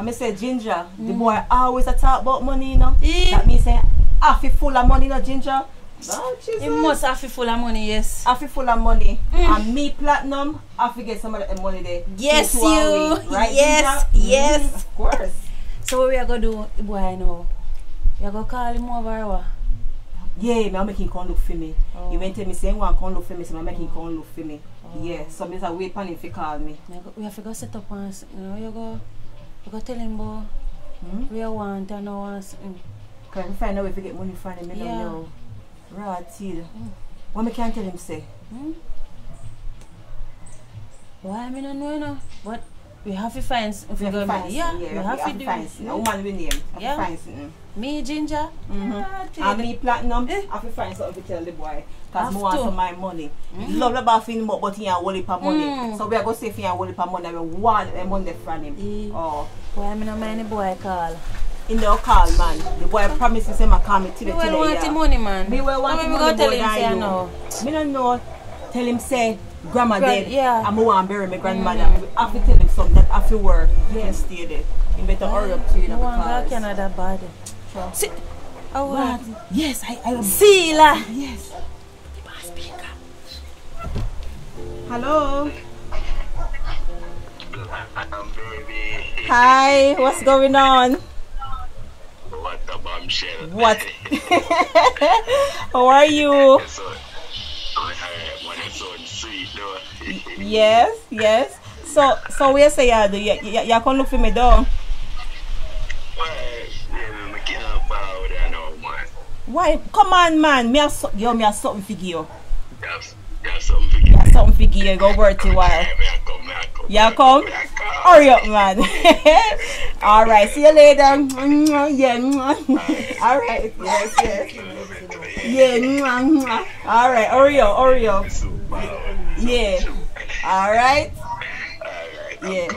I me say Ginger, the boy always a talk about money, you know. That means say half full of money, no Ginger. Oh, Jesus. He must have full of money, yes. Half full of money. And me platinum, I forget some of the money there. Yes, you. Right, yes, Ginger? yes. Of course. So what we are gonna do, the boy now? You are gonna call him over or what? Yeah, me make him come look for me. He went to me saying one come look for me, so I make him come look for me. Yeah, so me say wait for him to call me. We have to go set up and you go tell him about we want and no want. Cause we find out if we get money from him, I don't know. Right, till. What me can tell him say? Why I don't know, you know? But we have to find if we have to find. Yeah, we have to find. A woman with name. Have to find something. Me Ginger. And me platinum. I have to find something to tell the boy. Because I want some of my money. Love about feeling more, but he ain't hold it for money. So we are going to say if he ain't hold it for money, we want the money from him. Oh. Why I don't mind the boy call? In the call, man. The boy promised to say I call me till the year. Me want the money, man. Me will want the money tell him say no. Me don't know. Tell him say grandma dead. Yeah. I'm want to bury my grandmother. I have to tell him something that I have to work. He can stay there. He better hurry up to you. I want to go to Canada bad. See. Oh, what? Yes, I see la. Yes. Hello. Baby. Hi, what's going on? What a bombshell. What? How are you? Yes, yes. So where say you do? You can look for me though. Why? Come on, man. Me have something for you. Something for you. Go work a while. You come? Hurry up, man. Alright, see you later. Yeah. Alright, yes. Yeah. Alright, hurry up. Yeah. Alright. Yeah.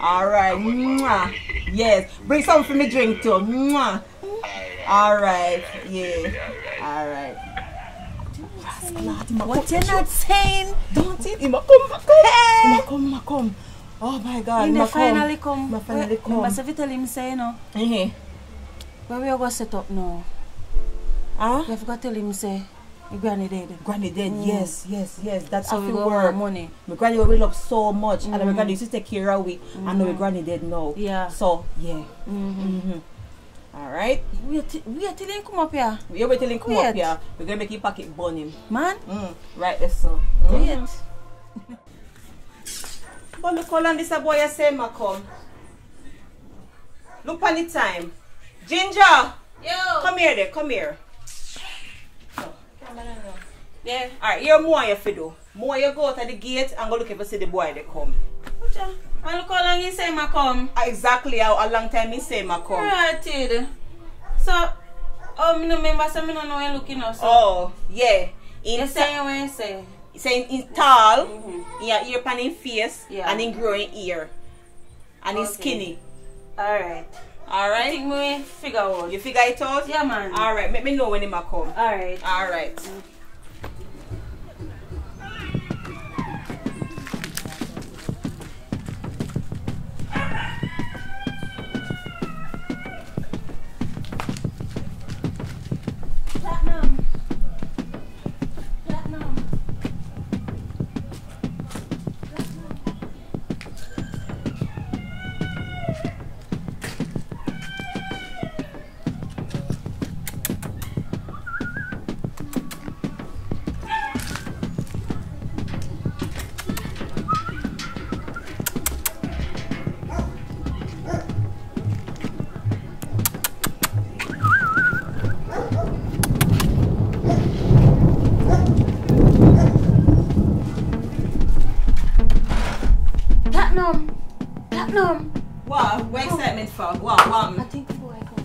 Alright. Yes. Bring something for me drink too. Alright. Yeah. Alright. What you're not saying? Don't it? Come. Oh my God. He finally come. You must have to tell him say no. Where we are going to set up now? Huh? You have got to tell him say your granny dead. Granny dead, yes. That's so how we we go work. Money. My granny will love so much, and my granny used to take care of we. I know my granny dead now. Yeah. So yeah. Alright. Wait till he come up here. Wait till he come up here. We're gonna make him pocket burn him. Man? Right there, so. Wait. But look how long this boy I say ma come. Look on the time. Ginger! Yo! Come here. Yeah. Alright, here more you fi do. More you go to the gate and go look if you see the boy they come. And look how long he say ma come. Exactly how long time he say ma come. Right. So, me no remember, so me no know when looking also. Oh, yeah. You say when you say. Saying he's tall, he have ear pan in face, and in growing ear. And he's skinny. Alright. Alright? I think we figure out. You figure it out? Yeah, man. Alright, let me know when he might come. Alright. Platinum. What? What excitement for? What? I think before I come.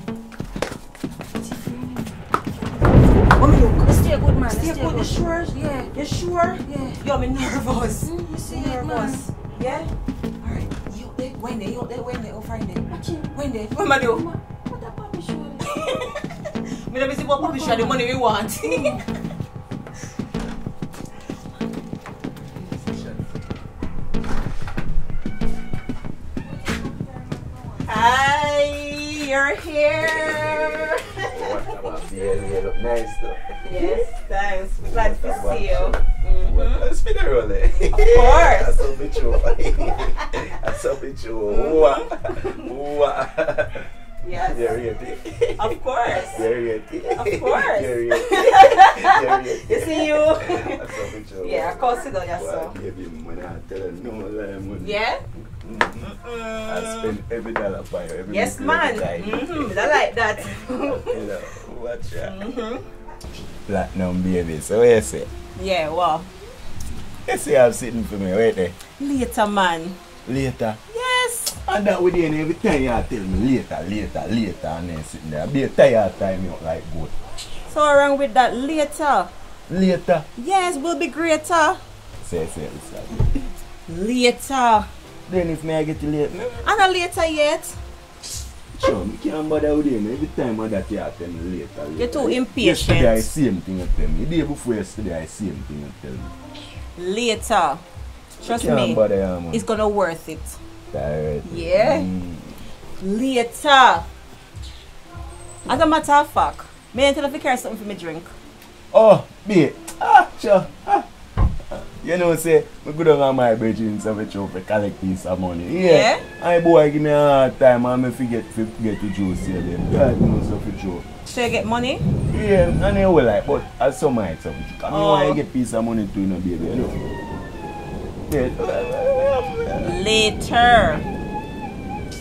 What me look? Stay good, man. Stay good. You sure? Yeah. You sure? Yeah. Yo, I'm nervous. You see nervous. Man. Yeah? Alright. You there? When they? Oh, Friday. When they? What am I do? What a puppy show? Me let me see what puppy show the money we want. you're here. What about you look nice though. Yes, thanks. Glad to see you. Let's spin a roll. Of course. That's so true. That's so true. Yes. You're ready. Of course. You're ready. Of course. You're ready. You see you? That's so true. Yeah, I consider yourself. Baby, when I tell you no lie, Yeah? I spend every dollar for you. Every Yes, man. I like that. You know, watch out. Platinum baby. So what you say? Yeah, well. You see I'm sitting for me right there. Later, man. Later. Yes. And that with you every time you tell me later, and then sitting there. Be a tired time you like good. So what's wrong with that? Later. Later. Yes, we'll be greater. Say. Later. Then if I get you late, I'm not later yet. sure, I can't bother with you every time that you tell me later. You're too impatient. Yesterday I same thing you tell me. The day before yesterday I same thing you tell me. Later. Trust me. It's gonna worth it. Right. Yeah. Later. As a matter of fact, may I tell if you carry something for me drink? Oh, babe. Sure. You know, say, I go down on my bedroom so I try to collect piece of money. Yeah. I boy give me a hard time and I forget to juice here. God knows so for sure. So you get money? Yeah, and I will like, but as some might something. I mean, why I get piece of money too, you know, baby, you know. Yeah. Later.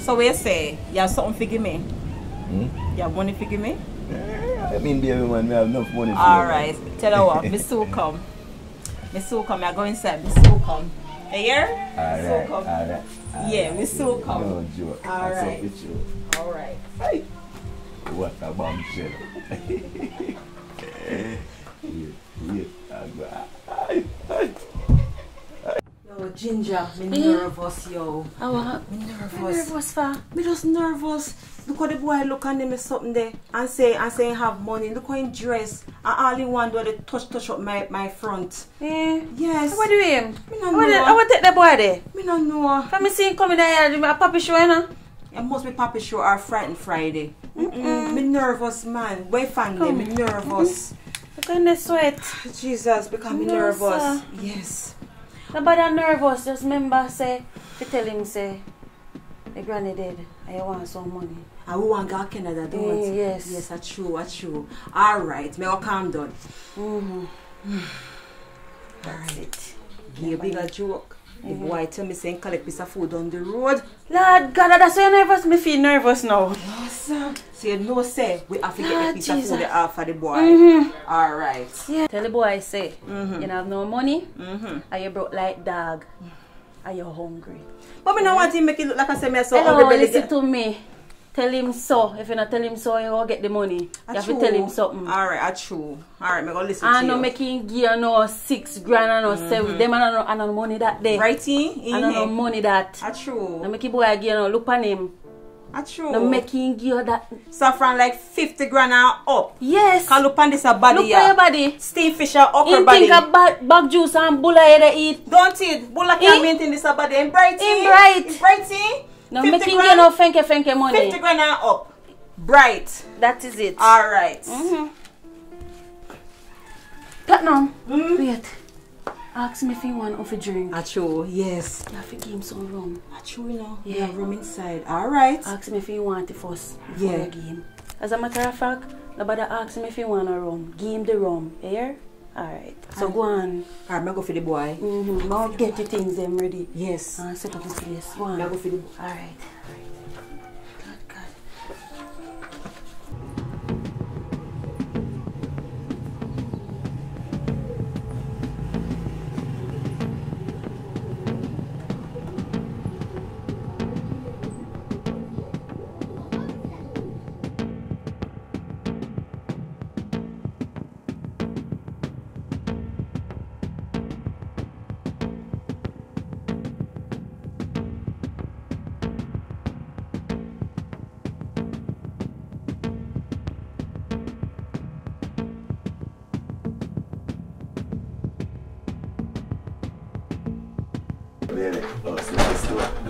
So what you say? You have something to give me? You have money to give me? I mean, baby, man, we have enough money for you. Alright. Tell you what, me so come. I go inside, me so come. You hear? Alright. Yeah, me so come. No joke. Alright. That's up with you. Alright. Hey. What a bombshell. Yo, Ginger, me nervous, yo. Me nervous for? Me just nervous. Look how the boy look and them something there and say he have money. Look how he dress. And all he want do they touch up my front. Yeah. Yes. What do you mean? Me no know. I want to take the boy there. Me no know. Can me see him coming there a puppy show, you know? It must be Papi Show or Frightened Friday. Me nervous, man. Why family? Me nervous. Look at the sweat. Jesus, because me nervous. Sir. Yes. Nobody nervous. Just remember, say, to tell him, say, the granny dead. I want some money. I want to go to Canada, don't you? Yes. Yes, that's true. Alright, me will calm down. Alright. Give a bigger joke. The boy tell me saying collect piece of food on the road. Lord God, that's why you're nervous. Me feel nervous now. Yes, sir. So you know, say, we have to get the piece of food off for the boy. Alright. Yeah. Tell the boy, say, you have no money, and you broke like dog, and you're hungry. But me don't want him make it look like I say me so hello, hungry. listen to me. Tell him so. If you not tell him so, you won't get the money. You have to tell him something. Alright, that's true. Alright, me go listen to you. And no making gear no 6 grand and no 7. Them and no money that day. Righty? And no money that. That's true. No making boy gear no look on him. That's true. No making gear that. So from like 50 grand and up. Yes. Can look on this a body. Look on your body. Steam fish and okra Him body. think a bag juice and bulla they eat. Don't eat. Bulla can't maintain this a body. In brighty. In bright. In brighty. No making gear no fenke money. 50 grand and up. Bright. That is it. Alright. Platinum. Wait. Ask me if you want off a drink. True, yes. You have to give him some rum. True, you know. Yeah. You have room inside. Alright. Ask him if you want it first before Yeah. you give him. As a matter of fact, nobody ask him if you want a rum. Give him the rum. Here? Alright. So go on. Alright, I go for the boy. Now get your things them ready. Yes. And set up the place. Go on. I go for the boy. Alright. God.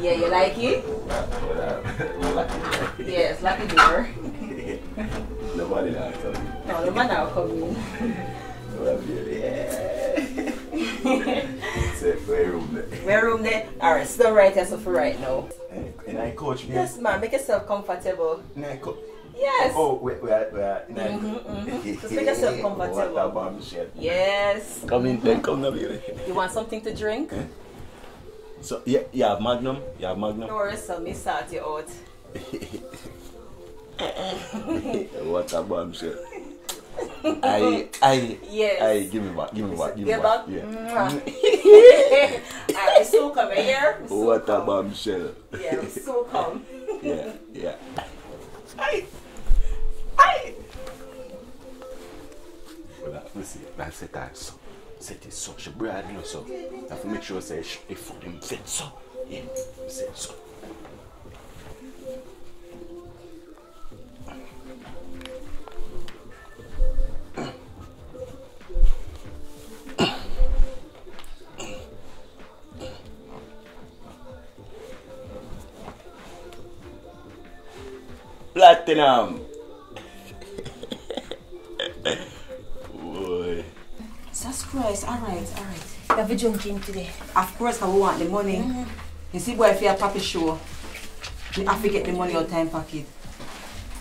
Yeah, you like it? Yes, lucky door. Nobody now coming. No, the man now coming. Yeah. Say, where room there? Where room there? Alright, still right here, so for right now. And I coach me. Yes, man, make yourself comfortable. And I coach. Yes. Oh, wait. Just make yourself comfortable. What about Michelle? Yes. Come in there, come now, baby. You want something to drink? So, yeah, you have Magnum? You have Magnum? No worries, so me start you out. What about Michelle? Yes. Give me back. Yeah. Alright, so come here. What about Michelle? Yeah, so come. Yeah. Aye. Well, listen, I said that so. Set it so. She bride, you know, so. I have to make sure say she food him set so. Yeah, set so. Platinum. Boy. Jesus Christ, alright. Have you drinking today? Of course, I want the money. You see, boy, if you're a papi show, we have to get the money out time pocket.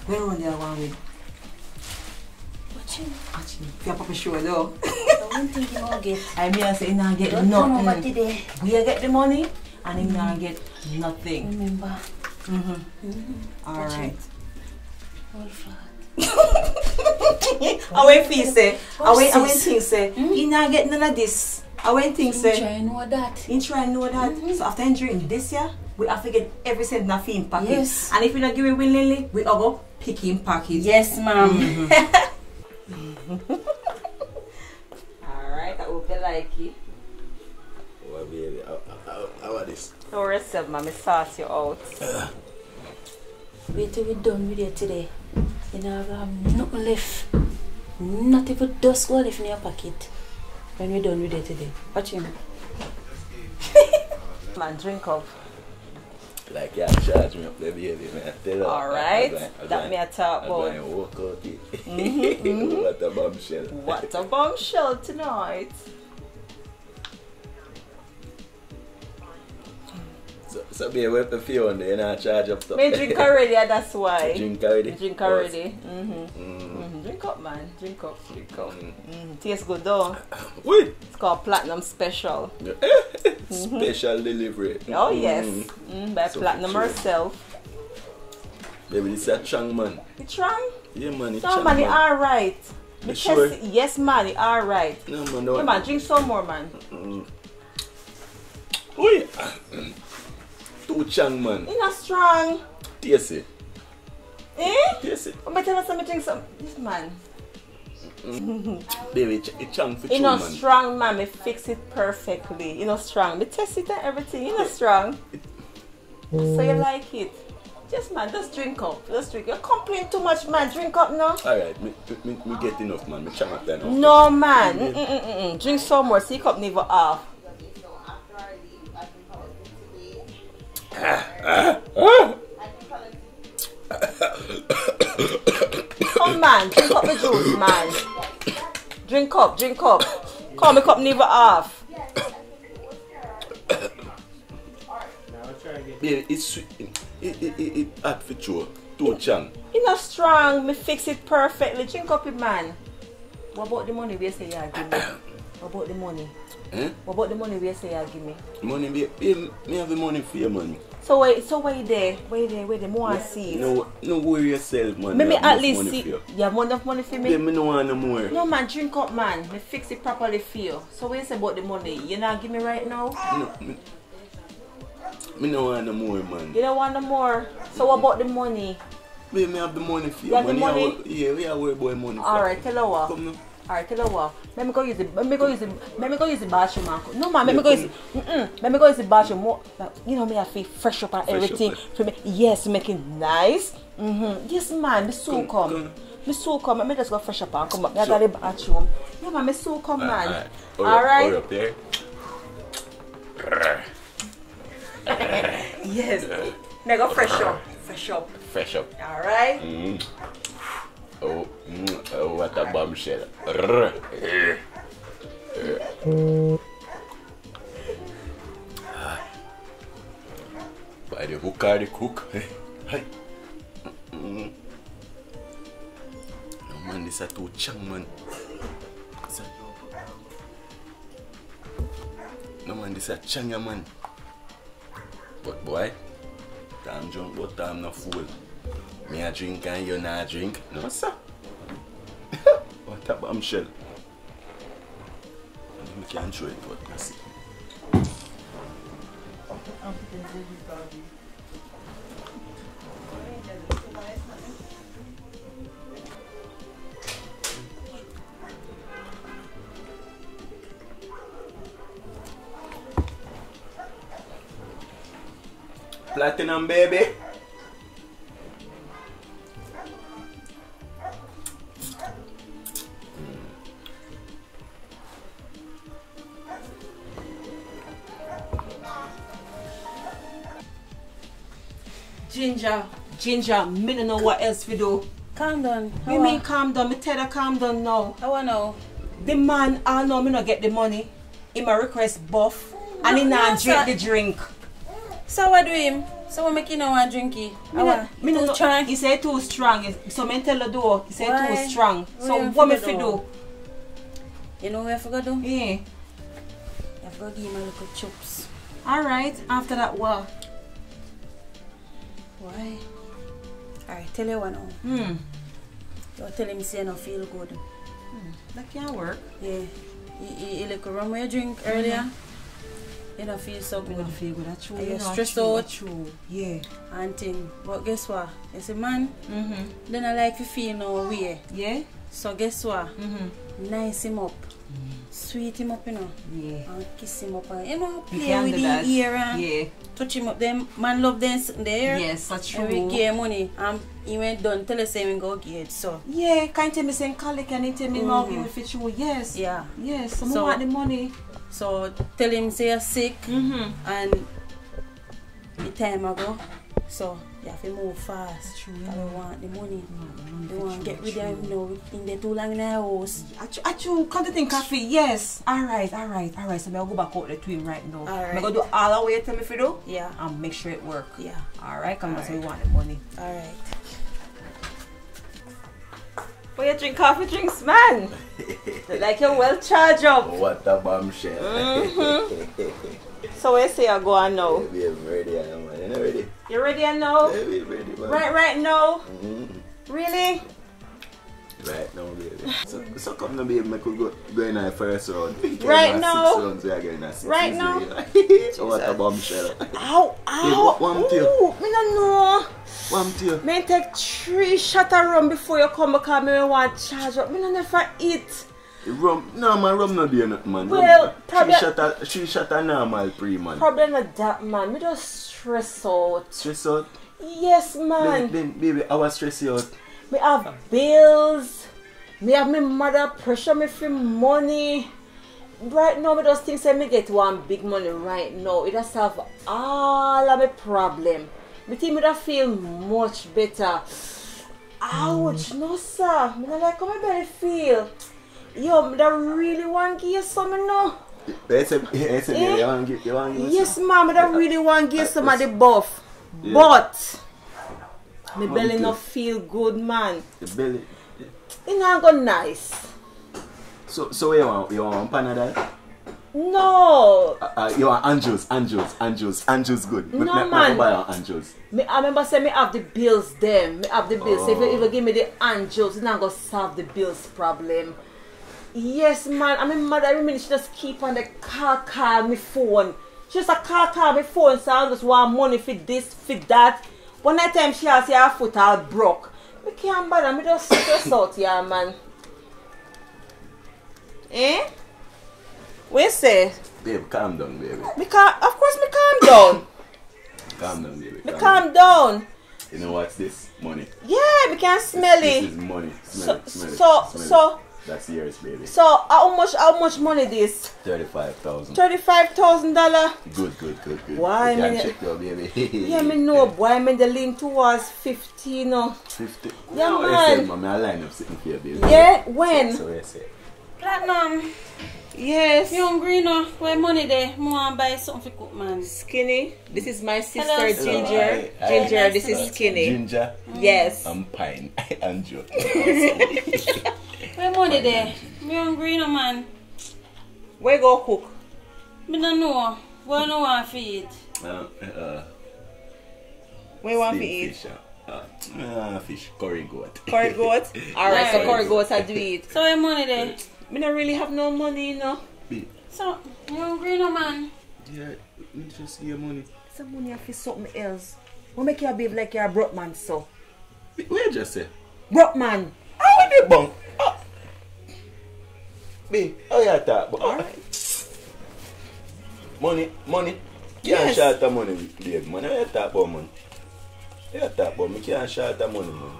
Where on there one with? Watching. If you're a papi show, though. I don't think you will get. I mean, I say, now get Don't come over nothing. today. We get the money, and him now get nothing. Remember. Alright. All flat. I went think say, I went think say, he not get none of this. I went think say, Try and know that. he try and know that. So after entering this year, we have to get every cent in a fee in packet. Yes. And if we not give it willingly, we all go pick in package. Yes, ma'am. Alright, that will be like it. Well, baby, how are this? No rest of mommy sauce you out. Wait till we're done with it today. You know, have nothing left. Not even dust go left in your pocket. When we're done with it today. Watch him. Man, drink up. Like you charge me up there, baby, man. Tell her. Alright, that me a talk I'm going about. to walk out it. What a bombshell. What a bombshell tonight. So baby, what the fee on there? You're not charge up stuff. Me drink already, that's why. Drink already? Drink already. Drink up, man. Drink up. Tastes good though. Wait. It's called Platinum Special. Special delivery. Oh yes. By So Platinum sure. herself. Baby, this is a chang man. You try? Yeah, man. It's No chang man, it man. alright. You sure? Yes man, it alright. No, man, no. Come on, drink some more man. Wait. Two chang man. It's not strong. Taste it. Eh? Taste it. I'm tell us something drink some. This man. Baby, it's chang for You two, know man. strong man, me fix it perfectly. You know strong. Me test it and everything. You know strong. So you like it. Just man, just drink up. Just drink. You complain too much man. Drink up now. Alright, me get enough, man. Me chang up there now. No man. Drink some more. See cup never off. Come man, drink up the juice man. Drink up. Come, my cup never off. Baby, it's sweet. It hot for sure. Two chang. You know strong, me fix it perfectly. Drink up it man. What about the money we say you give me? What about the money? What about the money we say you give me? Money, baby, me have the money for you, man. So wait there. Wait there. More I see it. No worry yourself, man. Maybe Me have at enough least money see. for you. You have enough money for me? Baby, me no want no more. No man, drink up man. Me fix it properly for you. So what you say about the money? You not give me right now? Me no want no more, man. You don't want no more. So what about the money? Baby, me have the money for you. You have the man. money? Yeah, we are worried about money. Alright, tell her what. Come now. Alright, tell her what. Let me go use the bathroom, man. No man, let me go use the bathroom. More, like, you know me, I feel fresh up and Fresh everything. up, For me, yes, make it nice. Yes man, me so come. Me so come. Let me just go fresh up and come up. I got the bathroom. Yeah man, me so come man. Alright. Up there. Yes. Me go fresh up. Fresh up. Fresh up. Alright? Oh, what a bombshell. By the hook or the cook. Hey. No man, this is too chang, man. No man, this is changa, man. But boy, I'm drunk, but I'm not fool. Me a drink and you not drink. No, sir. What a bombshell. We can't show it, but let's see. Platinum, baby. Ginger, me don't know what else we do. Calm down. You mean calm down? Me tell her calm down now. I wanna know. The man, I know me not get the money. He my request buff and he not drink the drink. So what do him? So what make you know want drinky? Me too strong. He say too strong. So me tell the door. He say too strong. So what me fi do? You know what I forgot to do? Yeah. I forgot to give him a little chops. Alright, after that what? Why? Alright, tell you what now. You tell him say I don't feel good. That can't work. Yeah. You look rum where you drink earlier. You don't feel so good. I don't feel good. That's true. You're stressed out. True. Yeah. And thing. But guess what? You see man, then I like to feel no way. Yeah? So guess what? Nice him up. Sweet him up, you know. Yeah. And kiss him up and you know, play can with do the that. ear and Yeah. touch him up. Them man love them there. Yes, that's true. And we give money. And he went done. Tell us we go get it. So yeah, can't tell me saying colic and he tell me now give me for true. Yes. yeah. Yes. So, So- I want the money. So tell him say you're sick and the time ago. So you have to move fast. True, Because we want the money. They We want to get rid of him now. In there too long in our house. Achu, come to think coffee. Yes. Alright. So I'll go back out there to him right now. Alright. I'm going to do all the way you tell me if you do. Yeah. And make sure it work. Yeah. Alright, come on, so we Alright. want the money. Alright. But you drink coffee drinks, man. Like you're well charged up. What a bombshell. So where say I go on now? Baby, I'm ready, man. You know ready? You ready now? Baby, ready, man. Right now? Really? Right now, baby. So come now, baby, I could go in our first round. Right now? 6 rounds, we are getting a 6. Right now? So what a bombshell. Ow, ow. One to you. Ooh, me no know. One to you. Me take 3 shots of rum before you come because me want to charge up. Me no never eat. Rum, no man, rum no do nothing, man. Well, probably- She shot a normal pre, man. Problem with that, man. Me just stress out. Stress out? Yes, man. Then, baby, I was stress you out. Me have bills. Me have my mother pressure me for money. Right now, me just think say me get one big money right now. It just solve all of my problem. Me think me just feel much better. Ouch, no sir. Me not like how my belly feel. Yo, me da really want to give you some now. Yes, you want to give Yes, ma'am, I really want to give some of the buff. Yeah. But my belly Okay. not feel good, man. the belly. It not go nice. So you want Panadol? No. You want Angel's good. No, Me man. buy Angel's. I remember saying me have the bills them. Me have the bills. So if you give me the angels, it's not gonna solve the bills problem. Yes, man. I mean, mother every minute she just keep on the call me phone. She just a call me phone, so I just want money for this, for that. One night time she has her foot all broke. Me can't bother. Me just stress out here, man. Eh? What you say? Babe, calm down, baby. Me calm. Of course, me calm down. Calm down, baby. Me calm down. You know what's this? Money. Yeah, we can smell This it. is money. So, Smell it. so, Smell it. so, That's yours, baby. So how much money this? $35,000. $35,000. Good. Why, you can man? check your baby. Yeah, me know, boy. I mean, the lean towards 50, no. 50. Yeah, no, man. Mommy, I line up sitting for your baby. Yeah, when? So yes, yeah. Platinum. Yes. You hungry now? Where money there? I want to buy something for cook, man. Skinny. This is my sister, Hello, Ginger. Hi. Ginger, Nice this to is meet Skinny. Ginger. Yes. I'm Pine. I'm joking. Where money there? Me hungry now, man. Where you go cook? Me don't know. Where no want to eat? Where you want to steamed eat? Fish. Fish. Curry goat. Curry goat? Alright, so curry goat I do it. So where money there? Me don't really have no money, you know. So, you hungry now, man? Yeah, me just give you money. Some money I feel something else. What make you behave like you're a broke man, so? What you just say? Broke man. How would you bunk? Babe, how you talk about? Alright. Money. You Yes. can't shout at money, babe. Man, how you talk about money? You talk about me, can't shout at money, man.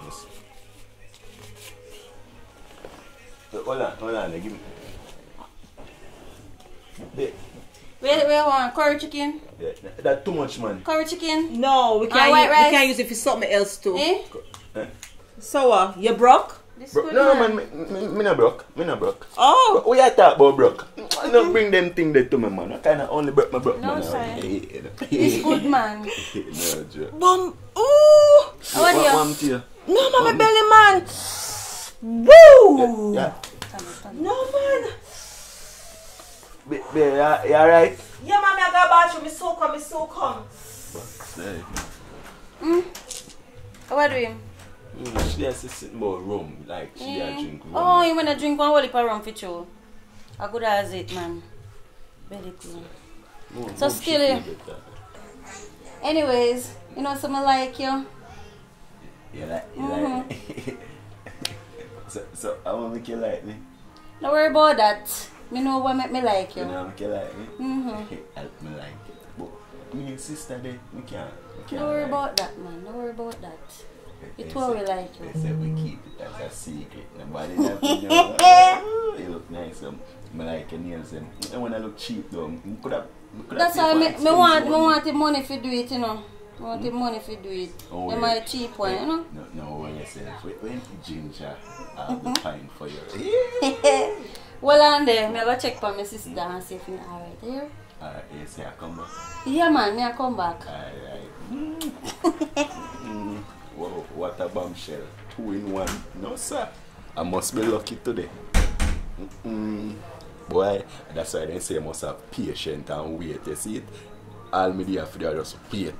So, hold on, give me. Babe, Where want? Curry chicken? yeah, that's too much, man. Curry chicken? No, we can't, white rice? we can't use it for something else too. Eh? So, you broke? This Bro, good, no, man. me not broke. Oh. What you talk about broke? I don't bring them things there to me, man. I kind of only broke my broke, No, man. sorry. This good, man. No, joke. Bum. Ooh. How are you? One to you. No, mama belly man. Woo. Yeah. No, man. You alright? Yeah, mommy, I got bathroom. Me so come. What are you? She has to sit more rum, like she has drink rum. Oh, you wanna drink one whole heap of rum for you? How good as it, man? Very cool. No, So no, still she here. feel better. Anyways, you know something like you? You like me? So I want to make you like me. Don't worry about that. Me know what make me like you. You know, make you like me. Mm-hmm. Help me like it. But me and sister there, we can't. Don't worry about that, man. Don't worry about that. It's what we like you. They said we keep it as a secret. Nobody never know. You look nice. I like your nails. And when I look cheap though, That's why me want the money if you do it, you know. I want the money if you do it. Oh, Am I cheap one, you know? No, when you say when Ginger, I'll be fine for you. Well, and there, me go check for my sister and see if you're alright here. Alright, yes, I come back. Yeah, man, me I come back. Alright. Whoa, what a bombshell. 2 in 1. No, sir. I must be lucky today. Boy, that's why they say you must have patience and wait. You see it? All me there for just wait.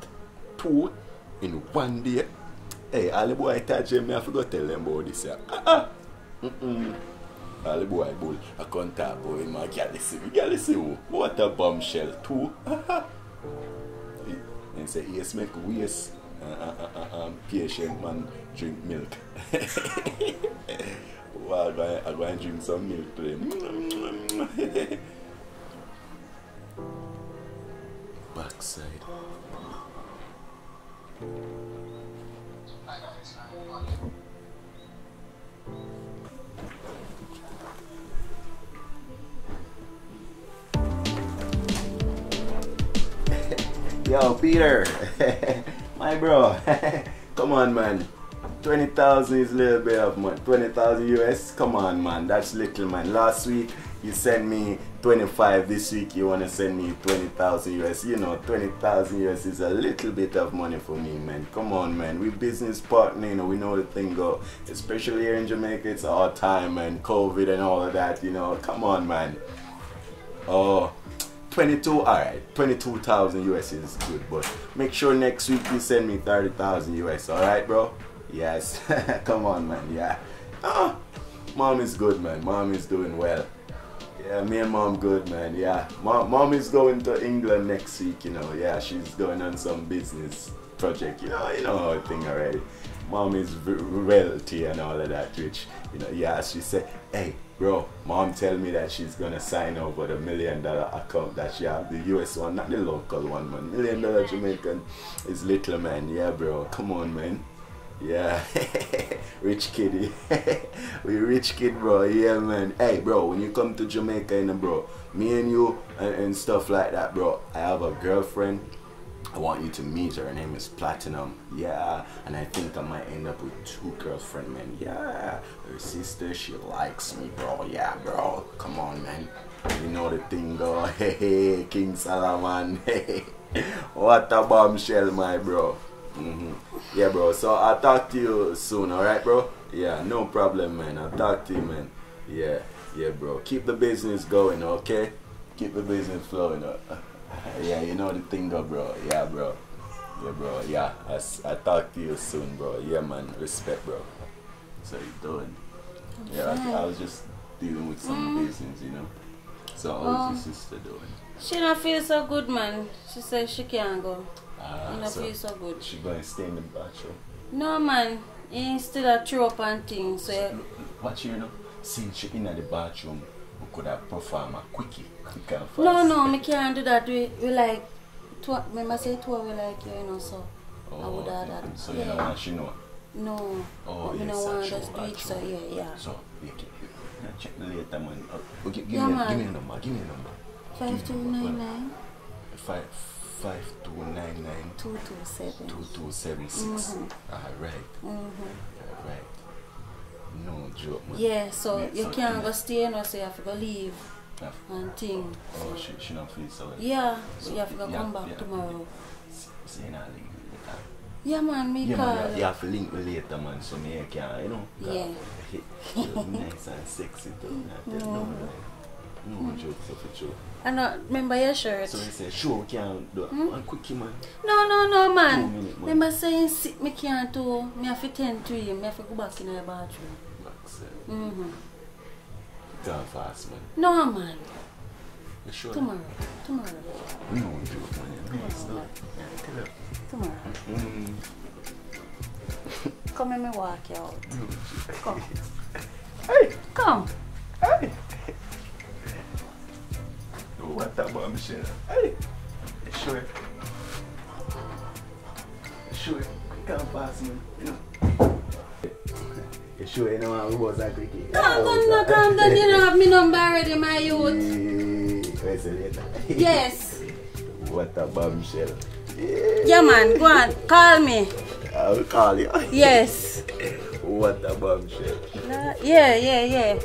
2 in 1 day. Hey, all the boy touch them, I forgot to tell them about this. All the boy bull, I can't talk about him, I can't listen. What a bombshell. 2. And say, yes, make waste. Patient man drink milk. Well, I'm going to drink some milk today. Backside. Yo, Peter. My bro. Come on, man. 20,000 is a little bit of money. 20,000 US? Come on, man. That's little, man. Last week, you sent me 25. This week, you want to send me 20,000 US. You know, 20,000 US is a little bit of money for me, man. Come on, man. We business partner, you know, we know the thing go. Especially here in Jamaica, it's all time, and COVID and all of that, you know. Come on, man. Oh. 22, alright, 22,000 US is good, but make sure next week you send me 30,000 US, alright, bro? Yes, come on, man, yeah. Mom is good, man, mom is doing well. Yeah, me and mom good, man, yeah. Mom is going to England next week, you know, yeah, she's going on some business project, you know how I think already. Mom is wealthy and all of that, which, you know, yeah, she said, hey, bro, mom tell me that she's gonna sign over the $1 million account that she have, the US one, not the local one, man. $1 million Jamaican is little, man. Yeah, bro, come on, man. Yeah. Rich kid. We rich kid, bro. Yeah, man. Hey, bro, when you come to Jamaica, you know, bro, me and you and stuff like that, bro, I have a girlfriend. I want you to meet her. Her name is Platinum. Yeah. And I think I might end up with 2 girlfriends, man. Yeah. Her sister, she likes me, bro. Yeah, bro. Come on, man. You know the thing, go. Hey, King Solomon. Hey. What a bombshell, my bro. Yeah, bro. So I'll talk to you soon, alright, bro? Yeah, no problem, man. I'll talk to you, man. Yeah, bro. Keep the business going, okay? Keep the business flowing. Yeah, you know the thing, bro. Yeah, bro. Yeah, bro. Yeah, I'll talk to you soon, bro. Yeah, man. Respect, bro. So you doing? Yeah, I was just dealing with some business, you know. So how's your sister doing? She don't feel so good, man. She says she can't go. She don't So feel so good. She going to stay in the bathroom? No, man. He still a throw up and things. So Watch you know, since she in the bathroom, we could have performed a quickie, quick and fast. no, me can't do that. We like, remember say 2 we like you, you know, so I would have that. So you don't want she know? No. Oh, but yes, me no want true, just do it, true. so yeah. So, check the later, man. Give me Yeah, the man. number, give me the number. 5299 5299 227. 2276. Alright. Alright. No joke, man. Yeah, so Yeah, you so can't yeah. go stay, you know, so you have to go leave and thing. Oh, So. she don't feel so well. Yeah, So, you have to go come back tomorrow. So you not link later. Yeah, man, me Yeah, call. man, you have to link me later, man, so me can, you know. Yeah. Nice and sexy too. No jokes of a joke. I know, remember your shirt? So you say, sure, we can do one quickie, man. No, man. 2 minutes, man. Remember saying sick, me can't do. Me have to tend to him. Me have to go back in the bathroom. Gone fast, man. No, man. You sure? Tomorrow. No joke, man. Nice, no. Tell her. Tomorrow. Come let me walk you out. Come. Hey! Come. Hey! Oh, what that bombshell? Hey! You sure? You sure? Quick and fast, man. You know? You sure you know how we was that quick? Come down. You don't have me number already, my youth. Where's the later? Yes. What a bombshell. Yeah, man. Go on. Call me. I will call you. Yes. What a bombshell. Yeah.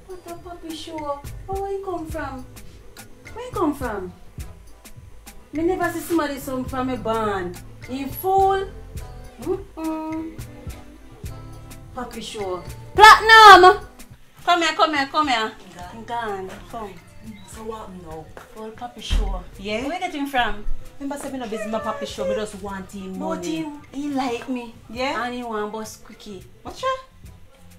What a puppy show. Oh, where you come from? Where you come from? Me never see somebody some from a band. You fool. Puppy show. Platinum! Come here. Gone. Come. So what now? Full puppy show. Yeah? Where you getting from? Remember saying I'm busy my papi show, me just want him But money. he like me. Yeah? And he want bus quickie. What's that?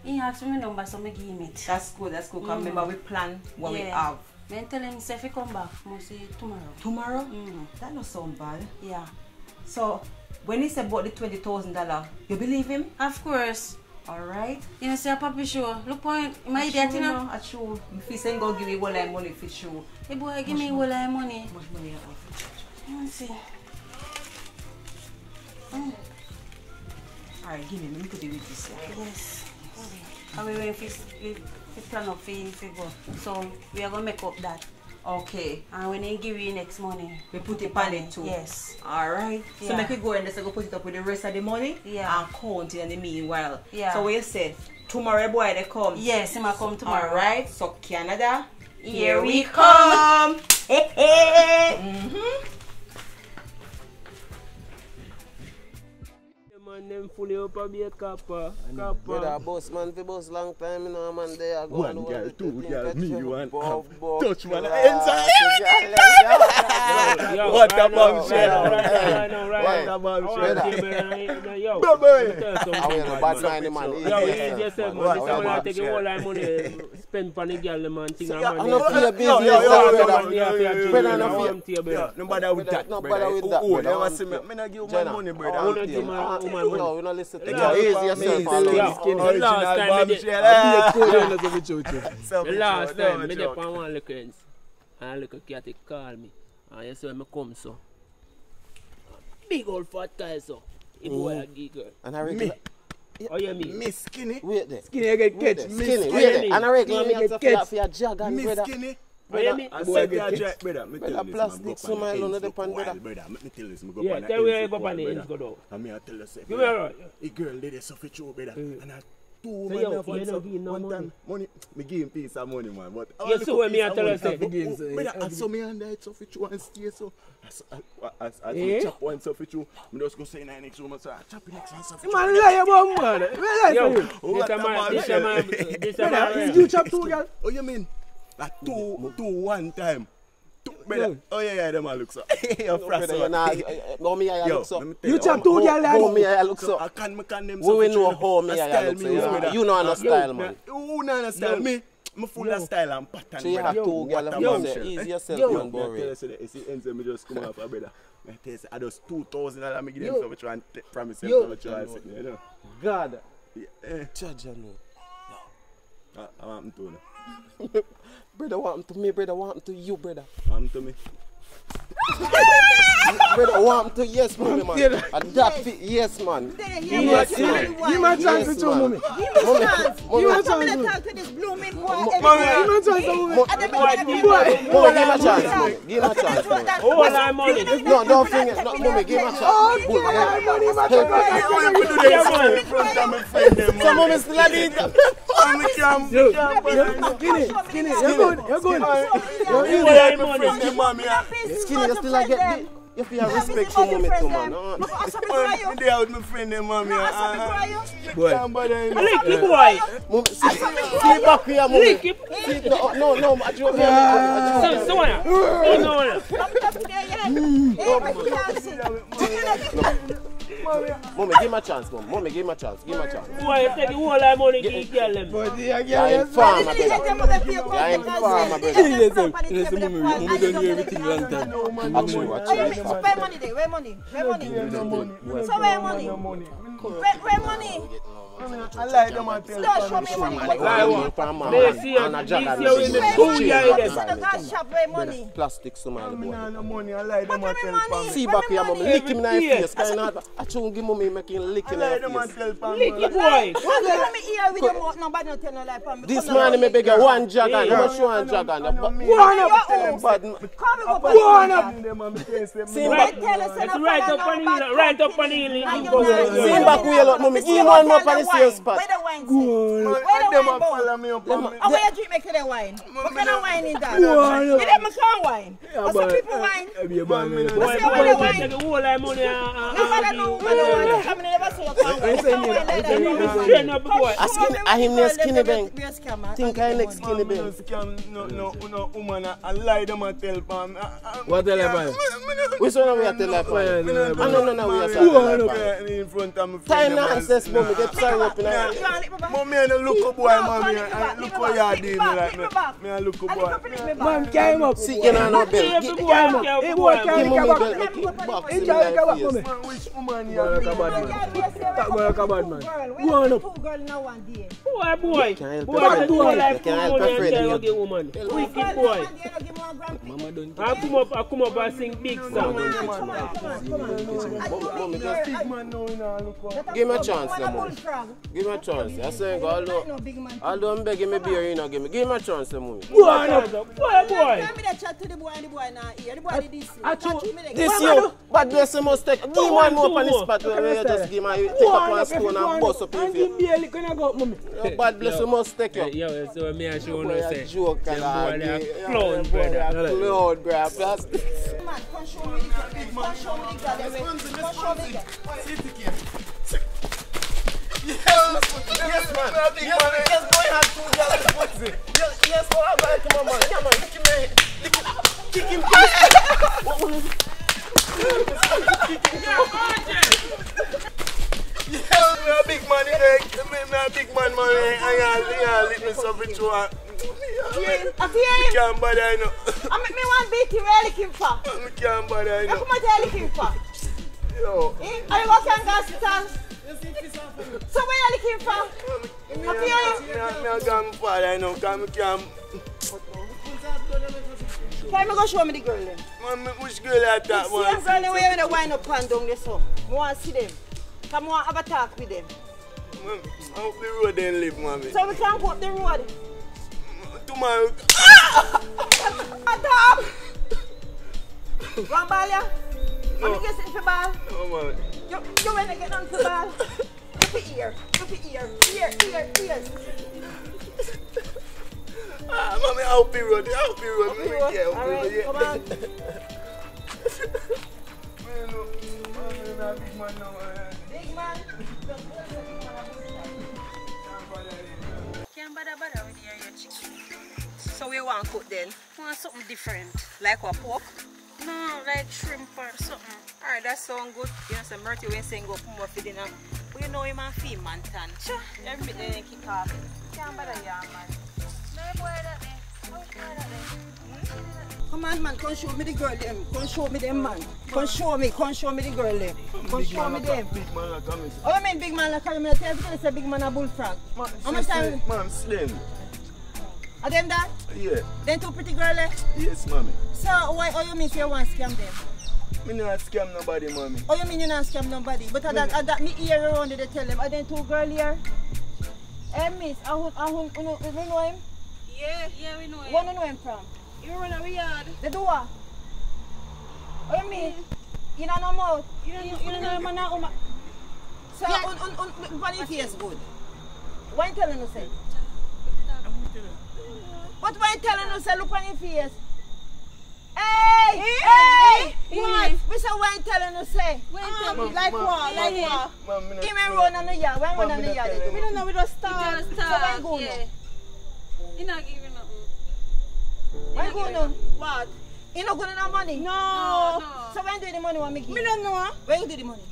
He asked me number, so I give him it. That's good. Cause remember we plan what we have. Then tell him if he come back, must see tomorrow. Tomorrow? That don't sound bad. Yeah. So when he said about the $20,000, you believe him? Of course. Alright. You know, see a puppy show. Look point, my idiot, you know. That's true. If he saying go give me all that money for sure. Hey boy, give me all that money. How much money you have? Let me see. Alright, give me. Let me put it with this. Yes. And we went to plan up for him to go. So we are going to make up that. Okay. And when he give you next money, we put it on it too. Yes. Alright. So Yeah. make we go and let's go put it up with the rest of the money. Yeah. And count it in the meanwhile. Yeah. So what you say? Tomorrow boy they come. Yes, he might come tomorrow. Alright. So Canada. Here we come. Man, them fully up a be a copper. Brother, boss man, for boss long time, you know, man, they are going One girl, 2 girls, me, one touch man, inside. What a bombshell. Right. What a bombshell. Yo, Baby. I will a bad mind, man. Yo, easy yourself, man. This What man a take a whole lot of money, spend for the girl, man. Thing I'm not for your business, brother. No bother with that, No brother. bother with that, Oh, brother. never see me. Me not give my money, brother. No, we not listen to Yeah. that. Easy yourself, Yeah. Last time, bombshell. the last time, me dey on one liquors. and a little cat call me. And you see when I come so. Big old fat guy so. It boy a giggle. And I regular. Oh you mean? Me skinny. Wait there. Skinny, you get catch. Skinny, wait there. And I regular me have to for your jog and Me brother. skinny. Oh you mean? I said that right, brother. Me tell Brother, this, plastic man, go so up on my the lone ends, the look pan, wild, brother. brother. Me tell this, me go Yeah, up on tell the where ends, you go look up on the wild, ends, brother. go down. And me I tell you, say, Give me a roll. a girl did this for you, brother. And I two So man you have one don't give him no one money? time money. Me give him piece of money, man. But You see when me I tell you, say, brother, I saw me under it so for you and stay so. As Eh? chop one so for you, me just go say in the next room and say, chop the next one so for you. Man, lie about man. Lie Yo, for you. this a man. Brother, you chop two girl. Oh, you mean? Like two one time. Two, brother. Oh, yeah, them all look so. You're Brother, you nah, mommy I look so. You chop two girl like Mommy I look so. I can't them We will know how me I look so. You know I'm a style man. You know the style. Me full of style and pattern. So you have two girl and say ease yourself man boring. You see, ends me just come off, brother. I tell you, I just $2,000 me give them so much and promise them so much. You know. God. Yeah. Judge you know. I want him to know. Brother want to me, brother want to you, brother. Want him to me. Brother want to yes, mommy man. And that fit yes, man. Yes, man. Give me a chance to show mommy. Give me a chance. Give me a I'm coming chance. to talk to this blooming boy. Give me a chance to mommy. Mommy, give him a chance, mommy. Give him a chance, mommy. All that money. No, don't forget. No, mommy, give him a chance. So, mommy still a need. Skinny, you're good. You're good. All that money. Skinny, you still a get the. You feel respect to mommy too, man. I'm there with my friend and mommy. Lick it, boy. Mommy, see back here, mommy. Lick it. No, I joke. So what? You know Mommy, give him a chance, mom. Mommy, give him a chance. Give him a chance. Boy, you take the whole that money, give girl them. You're in farm, my brother. You're in farm, my brother. Listen, mommy don't do everything long time. Actually. Where money there? Where money? So where money? Where money? I like them and tell Don't show me money. They see you in the 2 years. Where money? Plastic smile, boy. no money. I like them and tell See back here, mommy. Lick him in the face. Kind of. I try give mommy make him lick in I like them the and face. tell Pam. Lick it, boy. What do me here with your mouth? Nobody don't tell no lie for me. This man me beg you one dragon. You must show one dragon. One up. Bad man. Come go back. One up. See Right, Tell us it's right up on the right up on the hill. him back way a lot, mommy. Give him one more on the same spot. Where the wine? One. Where the Them wine? follow me up. How where you drink make the wine? What kind of wine is that? You never can't wine. What's some people wine? Boy, take the whole that money Nobody know what the wine. Come in never say you can't wine. and you just train up the boy. I him near Skinny Bank. Think I next Skinny Bank. No woman, I lie them and tell Pam. What tell you, Which one we are telling that man? No, we are Who telling in front of me? Time nonsense, mommy. Get sorry up in there. Mommy, I look up boy, mommy. Look how you do me like me. Me I look up boy. Man, carry him up. See, you know no bill. Give Hey, boy, carry him mommy back. bill. Make it box Hey, in carry him my back, face. mommy. Which woman Boy, you like a bad man. That boy like a bad man. Go on up. Boy. Can Boy, I take the whole help life Can I money help and a tell friend? you woman. Wicked boy. Mama don't I come up and sing big song. Mommy, just big man now, you know, look up. give me a chance, mommy. Give me a chance. I say, although I'm begging me beer, you know, give me a chance, mommy. Go on up. Boy. This you, but bless you must take. Give one more on the spot where you just give my take up one spoon and bust up your face. barely gonna go, mommy. But bless you must take you. Yo, so me and show Boy, no a say. joke, Them and boy, they are a clown, boy, brother. a clown, brother. Plastic. Yes, man. Yes, boy, have 2 dollars pussy. Yes, boy, I'm back to my man. Yeah, man, kick him, man. Kick him, What was it? Yeah, me a big man, me a big man, I let me something to her. I can't bother, I know. Me want beat you where looking for. I can't bother, I You know. come out here looking for. Yo. Are you walking gas stand? So where you looking for? Up here. Me a gun father, I know, because I can't. Can you go show me the girl then? Man, which girl at that See one? a girl the way when they wind up and down there so. I want to see them. Come on, have a talk with them. Man, I hope the road then live, mommy. So we can go up the road. Tomorrow. Adam! One ball, yeah? I'm going to get the ball. Oh, man. You want to get on the ball? Look at here. Look at here. Here. Ah, mommy, I'll be road. Yeah, alright, come on. Big man. Can't bother with your chicken. So we want to cook then? I want something different. Like what, pork? No, like shrimp or something. Alright, that sounds good. You know, some Murty when saying go put more for dinner. But you know him and feel man tan. Sure. Every bit then kick off. Can't bother ya, man. No boy that day. Come on, man, come show me the girl them. Come show me them, man. Come show me the girl them. Come show me them. Big man like coming. Oh, you mean big man like coming? Tell me say big man a bullfrog. How much time? Man, slim. Are them that? Yeah. Then two pretty girl eh? Yes, mommy. So, why, oh, you mean you want to scam them? Me not scam nobody, mommy. Oh, you mean you not scam nobody? But that me ear around they tell them. Are them two girl here? Hey, miss, you know him? Yeah, we know him. Where do you know him from? You run a yard. They do what? What you mean? You don't know mouth? You don't know him and not woman. So, funny face good. What you telling us say? What why you telling us say look on your face? Hey! What? We say what you telling us say? Like what? He may run on the yard. When run on the yard? We don't know we just start. So where you going now? He not giving nothing. Where you going now? What? You not going to no money? No. So when do the money want me give? Me don't know. Where you do the money?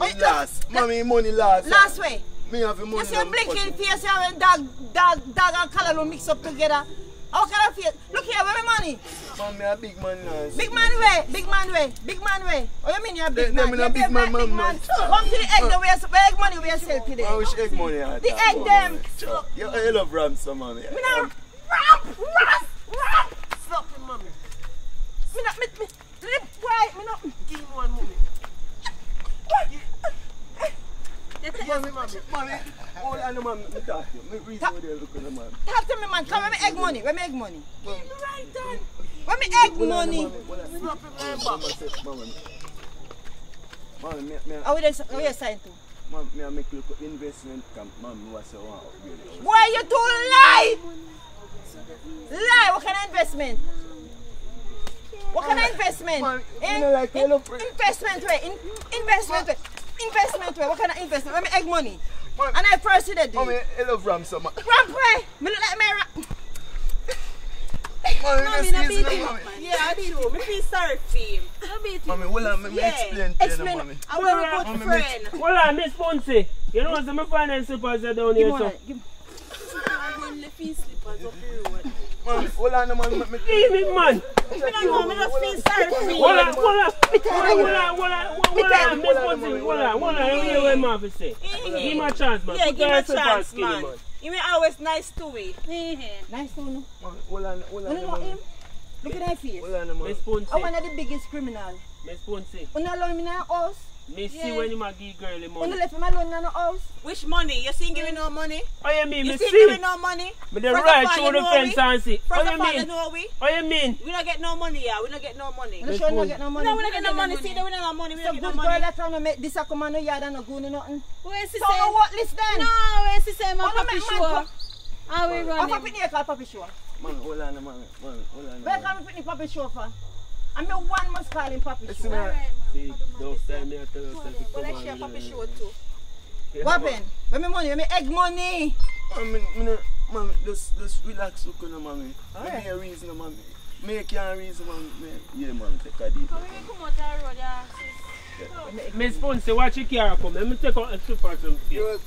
Me last. Mommy, money last. Last way. Me have the money. You see a blinking face here when dog and color mix up together. How can I feel? Look here, where my money? Mommy, a big man now. Big man way. Oh, you mean you're a big man? I'm a big man. Come to the egg, the egg money we sell today. I wish egg money at the egg them. You love ransom, mommy. Me not ramp. Stop him, mommy. Me not. Give me one moment. Mommy, hold on, mommy. Me talk to you. Me reason where they look at the man. Talk to me, man. Come, where me egg money? Where me egg money? Right done. Where me egg money? Stop him, Mommy, How we sign to? Mom, me make you look investment camp. Mom, what's your one? Why you too lie? Lie, what kind of investment? What kind of investment? Investment way. What kind of investment? Let me egg money. And I first did it. Mommy, I love ransom. Ramp way. Me look like me ramp. Mommy, Yeah, I did. Me feel sorry for him. Mommy, hold on, me explain to you, mommy. I'm a good friend. Hold on, Miss Ponce. You know some finance slippers are down here, so. I'm going to feel slippers up the road. Mommy, hold on, man. Leave it, man. I don't know, I just feel sorry for him. Hold on, Miss Ponce. Hold on. You hear what my office say. Give him a chance, man. Yeah, give him a chance, man. You always nice to me. Nice to know. Hold on. You know him? Look at that face. Hold on, man. Miss Ponce. I'm one of the biggest criminal. Miss Ponce. You don't allow me in the house. Me see when you might give girl the You money. don't left him alone in the house. Which money? You see giving no money? Oh, you mean? You Me see see. giving no money? But the right through the fence and see. First Oh, of you all, you mean? know we? Oh, you mean? We don't get no money, yeah. We don't get no money. You sure you don't get no money? No, we don't get no money. See, we don't get no money. We So don't get no good money. girl that trying to make this a come on the yard and not go to nothing. Where's the So what list then? No, where's the same? Oh, I'm no, Papi man, sure. How we Oh, run Papi him? near call Papi show. Man, hold on, man. Where can we put the Papi show for? I'm the one must call him Papi Listen, show. man. See, those time me I tell you something. Well, I share Papi show too. What happened? Where me money? Where me egg money? Man, just relax, look on, mommy. Give me a reason, mommy. Make your reason, mommy. Yeah, man, take a deep. How we come out the road, yeah? Miss Ponce, watch your car come. Let me take out a super some fear.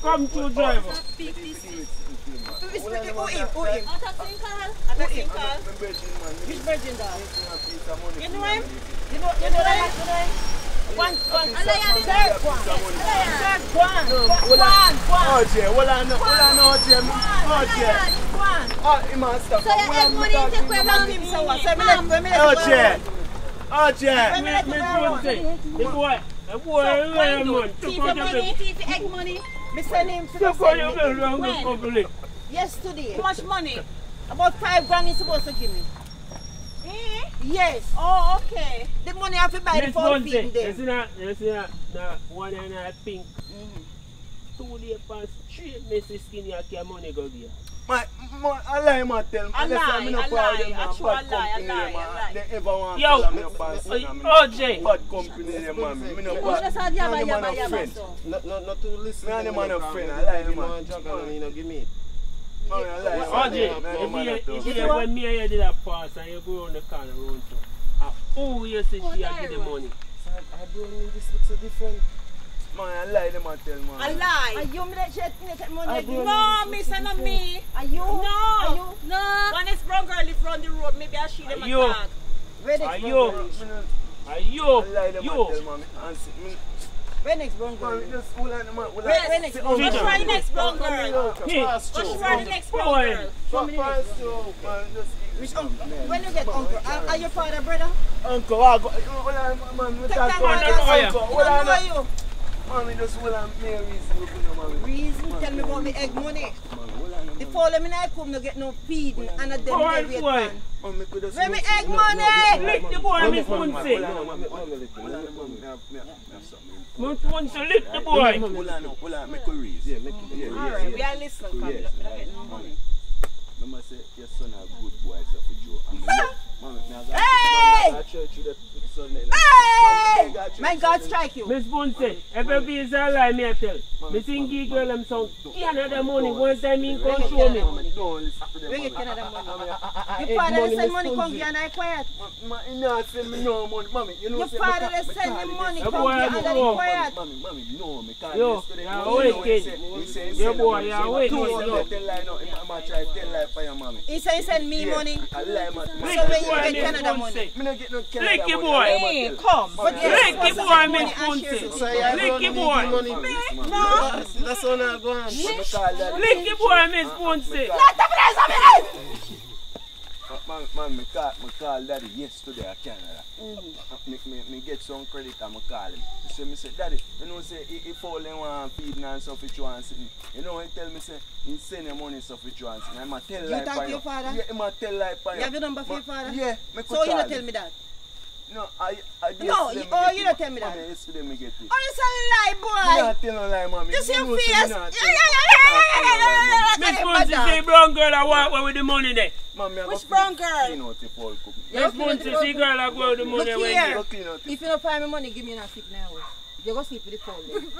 Come to driver. Big this is. Who him? I'm talking call. Which virgin dog? You know him? You know that? One. Third one. Hold on, OJ. He must stop. So you egg money you take away from him, so what? So me let The boy, Herman. thief your money, thief your egg money. Me send him to the When? yesterday. How much money? About 5 grand he's supposed to give me. Yes. Oh, okay. The money I have to buy the 4 feet in there. You see that one and a pink. 2 days past straight, Mrs. Skinny, I can money go give. I lie, man, tell me. I lie. Yo, OJ. Bad company, man. Me no bad. Just had yabba, friend. so. Not to listen. Me and man a friend. I lie, man. Give me. OJ, if you when me and you did that pass and you go around the corner around to, who you say she had the money? I don't mean this looks so different. Man, I lie, them and tell man. I lie. Are you me that shit money? No, miss, and not me. Are you? No. Are you? No. When this brown girl live round the road, maybe I see them Are you? attack. Where next brown girl? Are you? I lie, them and tell man. Where next brown girl? Just hold on, man. Where next brown girl? What's for the next brown girl? What's for the next brown girl? When you get uncle, are your father brother? Uncle, man, You. Mommy, just hold on, me Reason? Tell me about the egg money. The fall them in I come no get no feeding and a them heavy pan. Where me egg money? Lick the boy, Miss Muncie. Muncie, lick the boy. Hold on, make a reason. Alright, we are listening. Come, look, money. Mama say your son a good boy, so for Joe. Hey! My God strike you. Miss Muncie, every piece of lie me I tell. Me think he girl them sound. He another money. One time he come show me. Where get Canada money? Your father send money come here and I quiet. You know send me no money, mommy. You know your father send me money come here and I quiet. Mommy, no, me can't. Yo, you're wicked. Your boy, you're wicked. He say he send me money. I lie, man. So when you get Canada money? Me no get no Canada Lick your money. boy. Hey, come. But Lick your boy, Miss Muncie. Lick your boy. No. That's all I go on. Lick your boy, Miss Muncie. Man, me call daddy yesterday at Canada. Me get some credit and me call him. Me say, daddy, you know say he fall in one feeding and stuff which you want sitting. You know he tell me say he send him money stuff which you want sitting. I'ma tell lie for your father? Yeah, I'ma tell lie for you. You have your number for your father? Yeah, so you don't tell me that? No, no, you don't tell me that. Mommy, yesterday me get it. Oh, you say lie, boy. Me not tell no lie, mommy. Just your face. Miss Muncie say brown girl I walk away with the money there. Which brown girl? Miss Muncie see girl I go with the money away there. If you don't find me money, give me a sleep now. You go sleep with the phone then.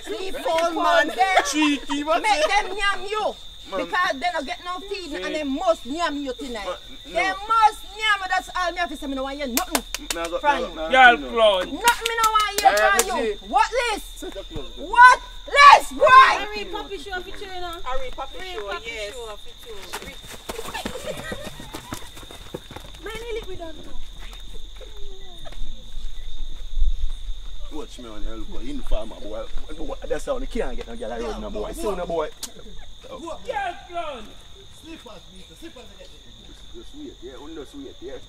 Sleep phone, man. Cheeky, man. Make them yam you. Because they don't get no feed and they must yam you tonight. They must yam you. That's all me have to say. I don't want you nothing from you. Girl clown. Nothing me don't want you from you. What list? What list, boy? I read Papi show for you, you know. I read Papi show, yes. Man, lick me down now. Watch me on the look in the farmer, boy. That's how you can't get no girl around no boy. See no boy. Girl clown. Slippers again. Just wait, yeah. Just wait, yeah.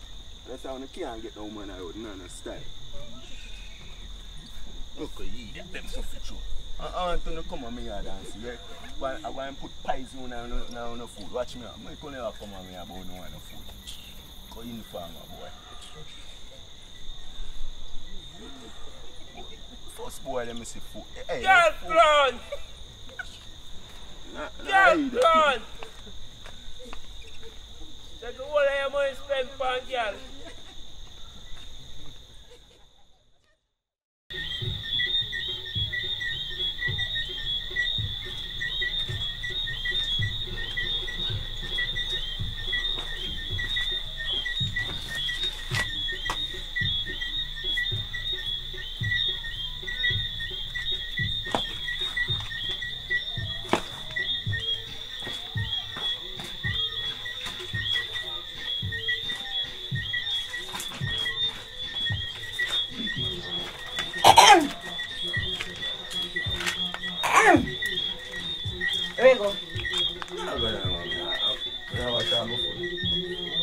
That's how you can't get no man around no style. Look at you, them stuff for you. I want to come on me and dance, yeah. I want to put pies on no food. Watch me, I'm going to come on me about no one food. Go in the farmer, boy. First boy, let me see food. Hey, girl clown. Girl clown. Take all of your money spent on girl.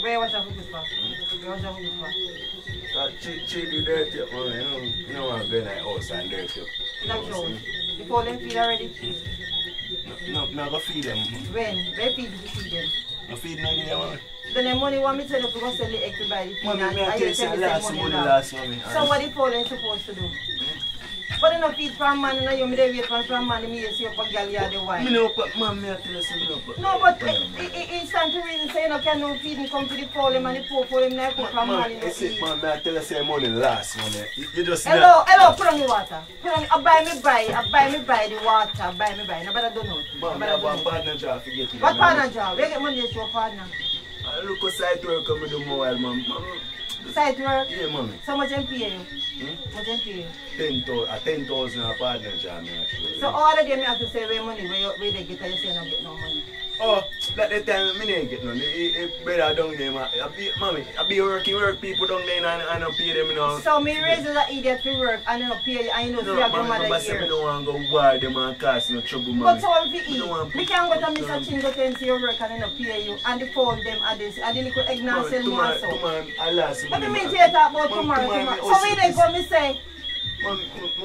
Where you wash your food for? You wash your food for? She do dirty up, man. You know I'm going like house and dirty up. Like you. You call them feed already? No, go feed them. When? Where feed them? No feed none of them, man. Then the money want me to tell you to go sell the egg to buy the feed. Mommy, And me I I tell you send you the last same money money last back. mommy. So what the Poland supposed to do? But they no feed from man and you me they wait from man me see up a girl you the wine. Me no put, man, me I tell you something. No, but it's time to reason say no can no feed and come to the Poland and the poor Poland like cook from man in the feed. Man, me I tell you say money last money. You just Hello, put on the water. Put on, I buy the water, buy. Nobody don't know. Man, I have a partner job, forget it. What partner job? Where get money to your partner? I look at side work come do more while, man. Side work? Yeah, mommy. So much them pay you? Much them pay you? 10,000 a partner job, me actually. So all of them you have to say where money, where they get and you say no get no money. Oh, that the time me didn't get none. If better down there, man. Mommy, I be work people down there and I don't pay them, you know. So me raise as an idiot to work and I don't pay you and you know see your mother here. I don't want to go war them and cause no trouble, man. But so if you eat, we can go to Mr. Chin go to your work and I don't pay you and the phone them and this and the little egg now sell more so. Tomorrow, I last Let me mean to you talk about tomorrow. So we they go me say. Man, I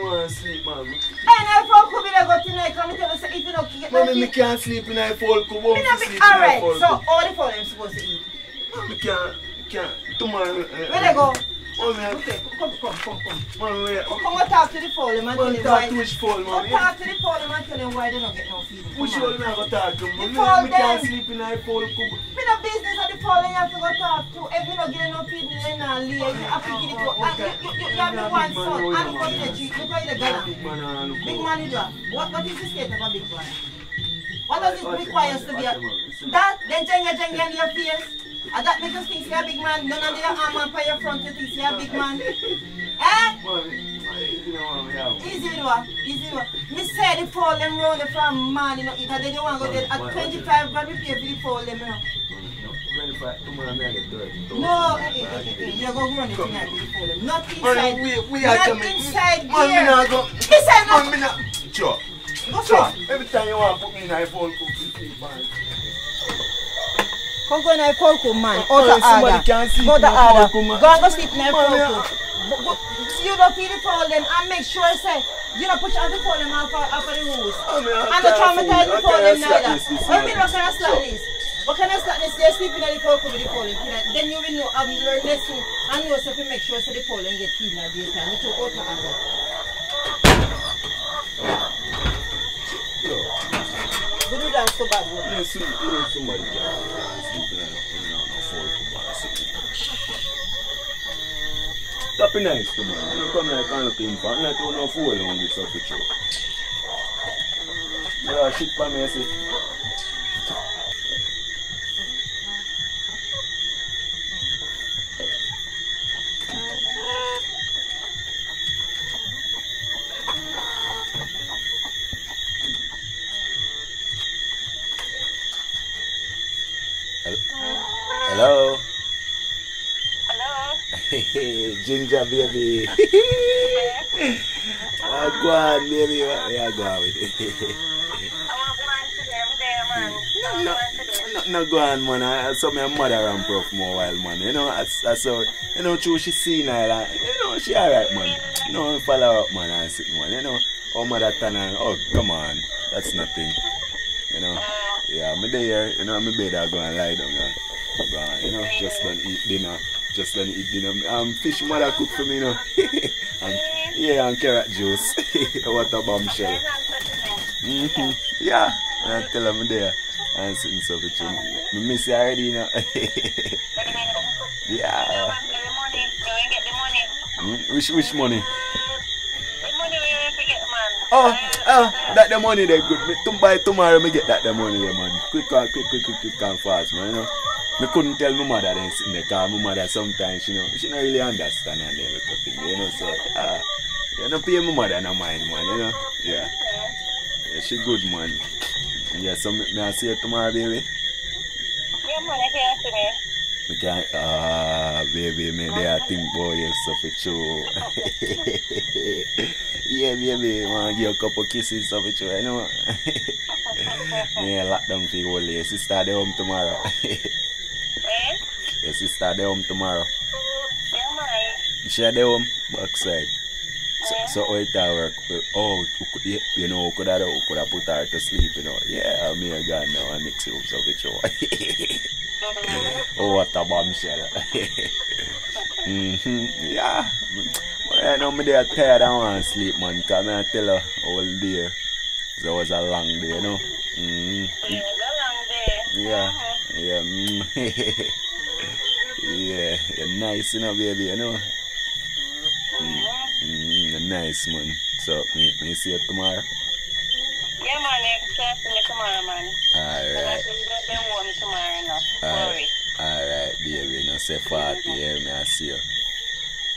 want to sleep, man. And if I could be there go tonight, come and tell us if you don't get no sleep. I can't sleep in a folk. Alright, so all the phone I'm supposed to eat. I can't. Tomorrow. Where they go? Okay, come. Man, wait. Come and talk to the phone and tell them why. Come talk to the phone and tell them why they don't get no feed. Which one I go talk to? I can't sleep in a folk. Me no business at the phone you have to go talk to. If you don't get no feed, then I'll leave. You have to get it to. You have the one son. And look how you the cheat. Look how you the gunner. Big man you do. What is the state of a big man? What does it require to be a... That? Then jenga in your face? And that makes us think you're a big man. None of the arm and by your front you think you're a big man. Eh? Easy do. Me say the fall them round the from man, you know, if they don't want to go there at 25 grand we pay for the fall them, you know. 25, tomorrow I get 30. No, you're going to run it tonight with the fall them. Not inside. We are not inside here. Man, me not go. Inside no. Man, me not. Sure. Every time you want to put me in a phone, man. Come go in a phone, man. Out of somebody can sleep go in to a order. phone, man. Go and go sleep in a phone. You don't feed the phone them and make sure say you don't push out the phone them off of the rules. And don't traumatize the phone them neither. When we look at a slackness, what kind of slackness they're sleeping in the phone with the phone them. Then you will know how you learn lesson and know if you make sure so the phone them get feed in the daytime. You took out of order. We do that so bad. Somebody can sleep in a phone. That be nice to me. You come like kind of thing, but I'm not doing no fool on this stuff with you. Yeah, shit for me, I say. Hello? Ginger baby. Go on, baby. Yeah, go on with it. No, go on, man. I saw my mother and prof more while, man. You know, I saw, you know, true, she senile. You know, she alright, man. You know, follow up, man, and sit, man. You know, oh, mother turn and, oh, come on. That's nothing. You know, yeah, me there, you know, my bed I go and lie down, man. Go on, you know, just don't eat dinner. Just when you eat dinner, fish mother cook for me, you know. and carrot juice. What a bombshell. Yeah, I tell them there. And sitting so with you. I miss you already, you know. Yeah. Which money? The money we get, man. Oh, that the money they good. By tomorrow, me get that the money there, man. Quick and fast, man, you know. I couldn't tell my mother then sitting there because my mother sometimes, she don't really understand and they look at things, you know, so, you don't pay my mother no mind, man, you know, yeah, she good, man, yeah, so may I see you tomorrow, baby? Yeah, man, I can't see me. Me can't, baby, me there think about you stuff with you. Yeah, baby, man, give you a couple kisses stuff with you, you know. Yeah, lock down for your whole day, sister, they home tomorrow. Your sister at home tomorrow? Yeah, man. She at home? Backside. So how it work? Oh, you know, could have put her to sleep, you know. Yeah, me a gone now and mix it up so with you. Oh, what a bombshell. Yeah. But right now, I'm tired, I want to sleep, man. Because I tell her all day. So it was a long day, you know. Yeah, it was a long day. Yeah. Yeah. You're nice, you know, baby, you know. Nice, man. So, me see you tomorrow? Yeah, man. Expect me tomorrow, man. Alright. They want me tomorrow, no. Sorry. Alright, baby. No say 40, yeah, me I see you.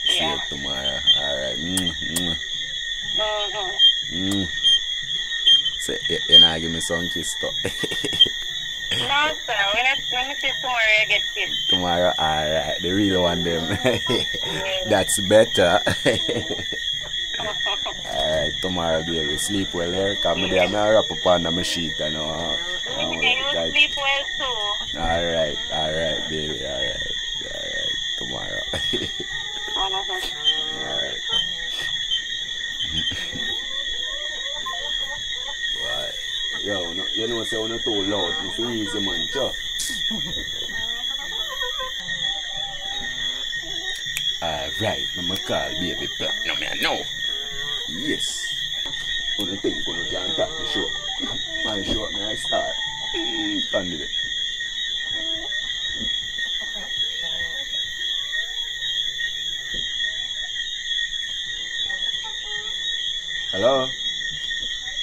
See you tomorrow. Alright. Say, you not give me some kiss, though. No, sir. When I see tomorrow, I get kissed. Tomorrow, alright. The real one, them. That's better. Alright, tomorrow, baby. Sleep well here. Come there, I'm going to wrap up on my sheet. You know. You sleep well, too. Alright, baby. Alright. Tomorrow. Alright. Yo, no, you know, say, I'm not too loud. It's easy, man. Sure. Alright, I'm going to call baby Platinum, man. No. Yes. I don't think I can talk the show. My show, I start. Can't do it. Hello?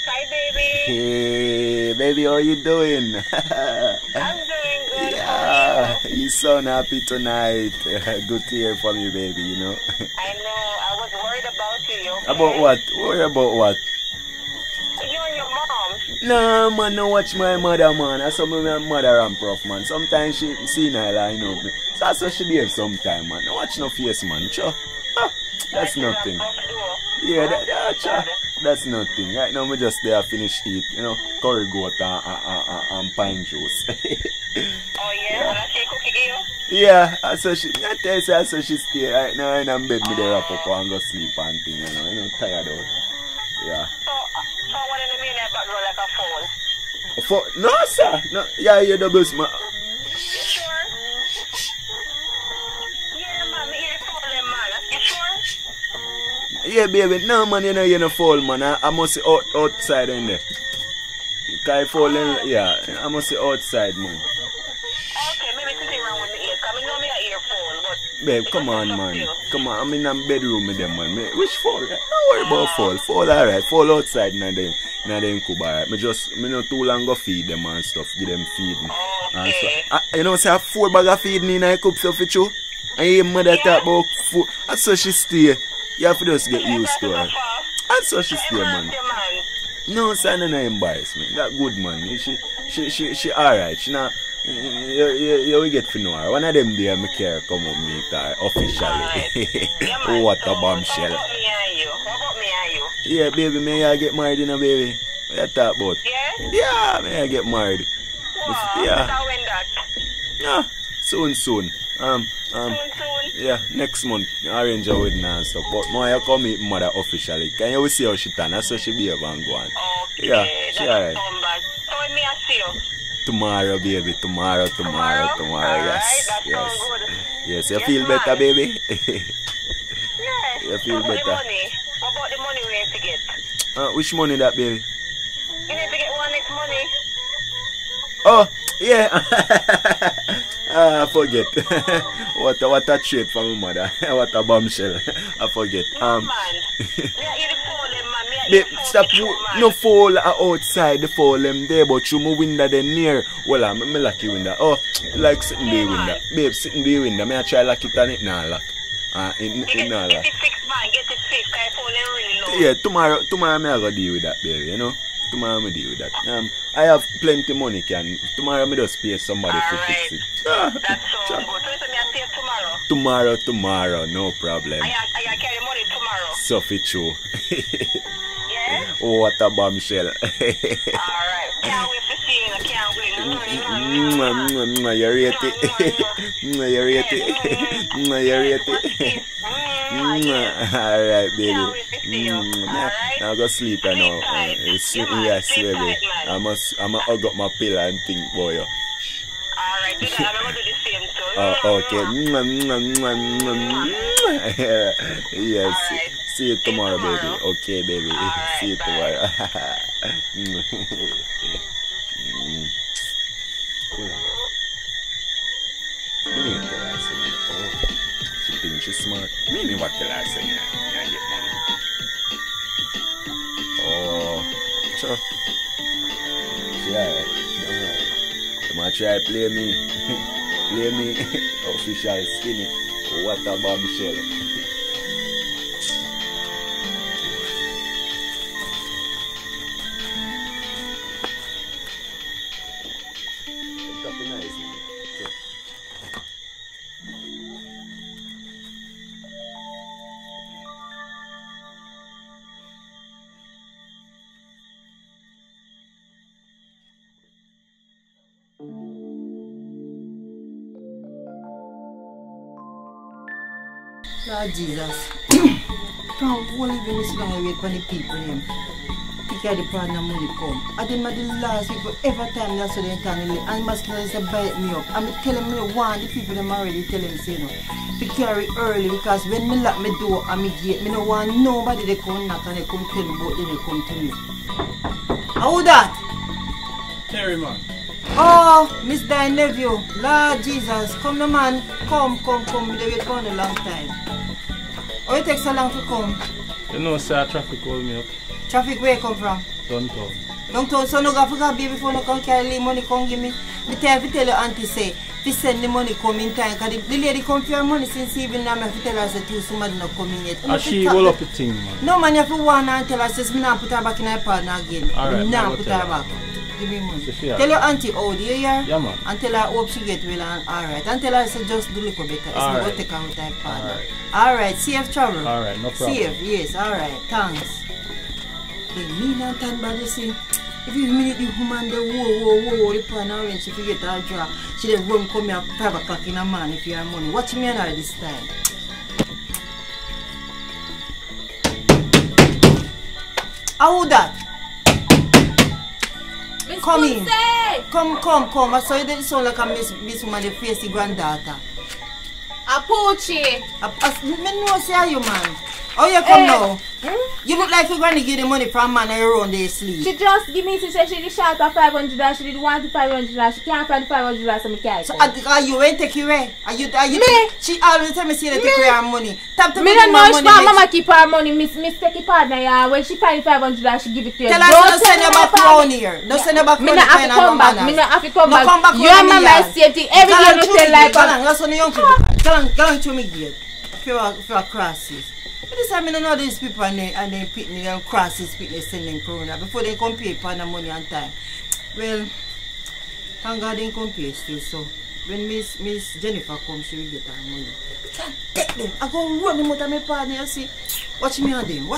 Hi, baby. Hey, baby, how you doing? I'm doing good. Yeah, you sound happy tonight. Good to hear from you, baby, you know. I know. I was worried about you. Okay? About what? Worry about what? You and your mom. No, man, no watch my mother, man. That's some of my mother and prof, man. Sometimes she senile, you know. So that's what she did sometime, man. No watch no face, man. Sure. That's nothing. Yeah, that's nothing. Right now, I just there finish eat, you know, curry goat and pine juice. Oh, yeah? And she cooking you? Yeah, so she, I tell you, so she stay right now in bed, me there wrap up and go sleep and thing, you know, tired out. Yeah. So what do you mean about go like a phone? No, sir. No, yeah, you're the best, man. You sure? Yeah, man, me hear the phone, man. You sure? Yeah, baby. No, man, you know, fall, man. I must say outside in there. Can I fall in? Yeah, I must say outside, man. Okay, maybe something wrong with me ears. Because I know me a earphone, but... Babe, come on, man. Come on, I'm in a bedroom with them, man. Which fall? Don't worry about fall. Fall, alright. Fall outside, now them cuba, alright. Me not too long go feed them and stuff. Give them feeding. Okay. So, you know, say I have 4 bags of feeding in a cup stuff with you. And your mother talk about food. That's so she stay. You have to just get used to her. That's so she stay, man. No, son, no embarrassment. That good, man. She alright. She not... You will get to know her. One of them day, I care come and meet her officially. Yeah, what a bombshell. What about me and you? Yeah, baby, may I get married, you know, baby? What you talk about? Yeah? Yeah, may I get married? Wow, yeah. when that? Yeah, soon. Soon? Yeah, next month, arrange a wedding and stuff. But now you come meet mother officially. Can you see how she turn? That's how she behave and go on. Okay, yeah, she alright. So when me I see you? Tomorrow, baby. Tomorrow. All Yes. Right, Yes. Good. Yes, you feel better, baby? Yes. You feel What better? about the money? What about the money we need to get? Which money that, baby? You need to get one next money. Oh, yeah. I forget. What a treat for my mother. What a bombshell. I forget. Man. Babe, stop. No fall outside the fall them there, but you move window then near. Well, I'm lucky window. Oh, like sitting there window. Babe, sitting there window. May I try lock it and it not lock. Get it fixed, man. Get it fixed. I fall really low. Yeah, tomorrow I go deal with that, baby, you know. Tomorrow I deal with that. I have plenty money, tomorrow I just pay somebody to fix it. That's so good. So me I pay tomorrow? Tomorrow, no problem. I carry money tomorrow. So fit true. Yeah? Oh, what a bombshell. Alright. Can't wait to see you. Can't wait. You rate it. You rate it. You rate it. Alright, baby. I'll go sleep now. Yes, baby. I'm a hug up my pillow and think, boy. Alright, do that. I'm going to do the same too. Okay. Yes. See you tomorrow, baby. Okay, baby. See you tomorrow. She thinks she's smart. Meaning what the last thing, yeah, get money. Oh, sure. Yeah, don't worry. Try play me. Play me. Official skinny. What about Michelle? Lord Jesus. Can't hold even this long wait for the people them. Take care of the partner money come. I did my last week every time that's what they tell me. And masculine say bite me up. I'm telling me one the people them already telling me say no. To carry early because when me lock my door and me gate, me no want nobody they come knock and they come tell me about then they come to me. How that? Herman. Oh, Miss Thy nephew. Lord Jesus. Come no man. Come. We wait for a long time. Oh, it takes so long to come? You know, sir, traffic hold me up. Traffic where you come from? Downtown. Downtown, so no go for baby before no come carry money come give me. Me tell your auntie say, if you send the money come in time, because the lady come for your money since even now, I have to tell her that somebody not coming yet. And she roll up the thing, man. No man, you have to warn her and tell her, says, me now put her back in her partner again. Alright, now put her back. Give me money. Sophia. Tell your auntie, oh, do you hear? Yeah, man. And tell her, hope she get well and alright. And tell her, say, just do a little better. It's not going to take her with her partner. Alright, safe travel. Alright, no problem. Safe, yes, alright, thanks. They mean and turn by the same. If you minute the woman, the whoa, the partner when she forget her draw, she then run come here at 5 o'clock in the morning if you have money. Watch me and her this time. How that? Come in. Come. I saw you didn't sound like a miss woman, the face the granddaughter. A poochie. Me know say you man. Oh you come now? You look like your granny give the money from man and you run there sleep. She just give me, she said she did short of 500 and she did want $500 and she can't find $500 so me can't. So you ain't take you away? Are you me? She always tell me say they take away her money. Tap to me don't know if mama keep her money, miss take it partner, yeah. When she find $500 she give it to you. Tell her don't send her back round here. Don't send her back round here. Me not have to come back. Me not have to come back. You and mama is same thing. Every day you tell like that's on the young people. Go on to me gate. For crosses. This time I don't know these people and they pitney them crosses pitney sending corona before they come pay for the money on time. Well, thank God they come pay still, so when Miss Jennifer comes she will get her money. Can't take them. I go run them out of my partner and see. Watch me on them.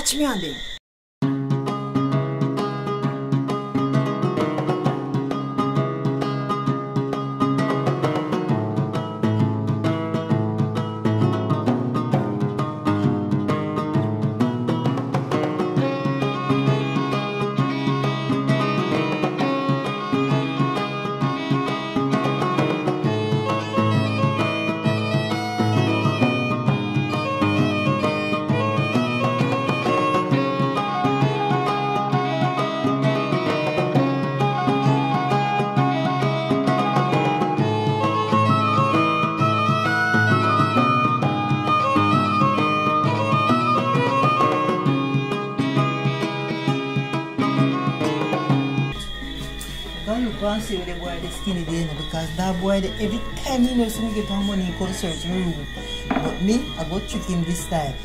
Go see the boy the skinny day because that boy every time he knows me get money he go search my room. But me, I go trick him this time.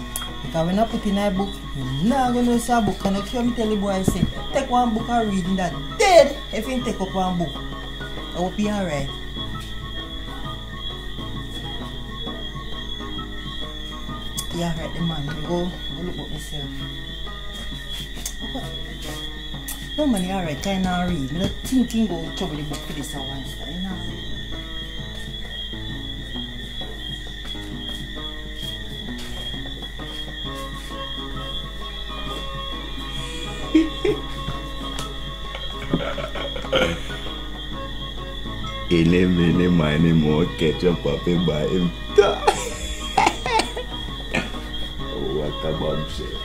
Because when I put in a book, you're not gonna see a book. And I me tell the boy say, take one book and read in that dead if you take up one book. I will be alright. Yeah, alright the man. Go look at myself. No money, alright, I now read. I'm thinking about trouble the book for this one. Any money more ketchup up in by him. What a bombshell.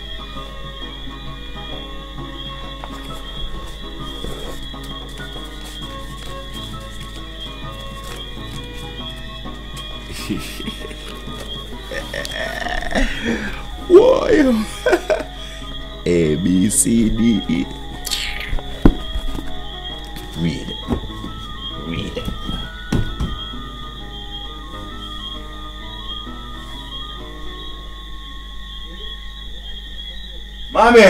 Whoa. A, B, C, D, E. Read. Mommy!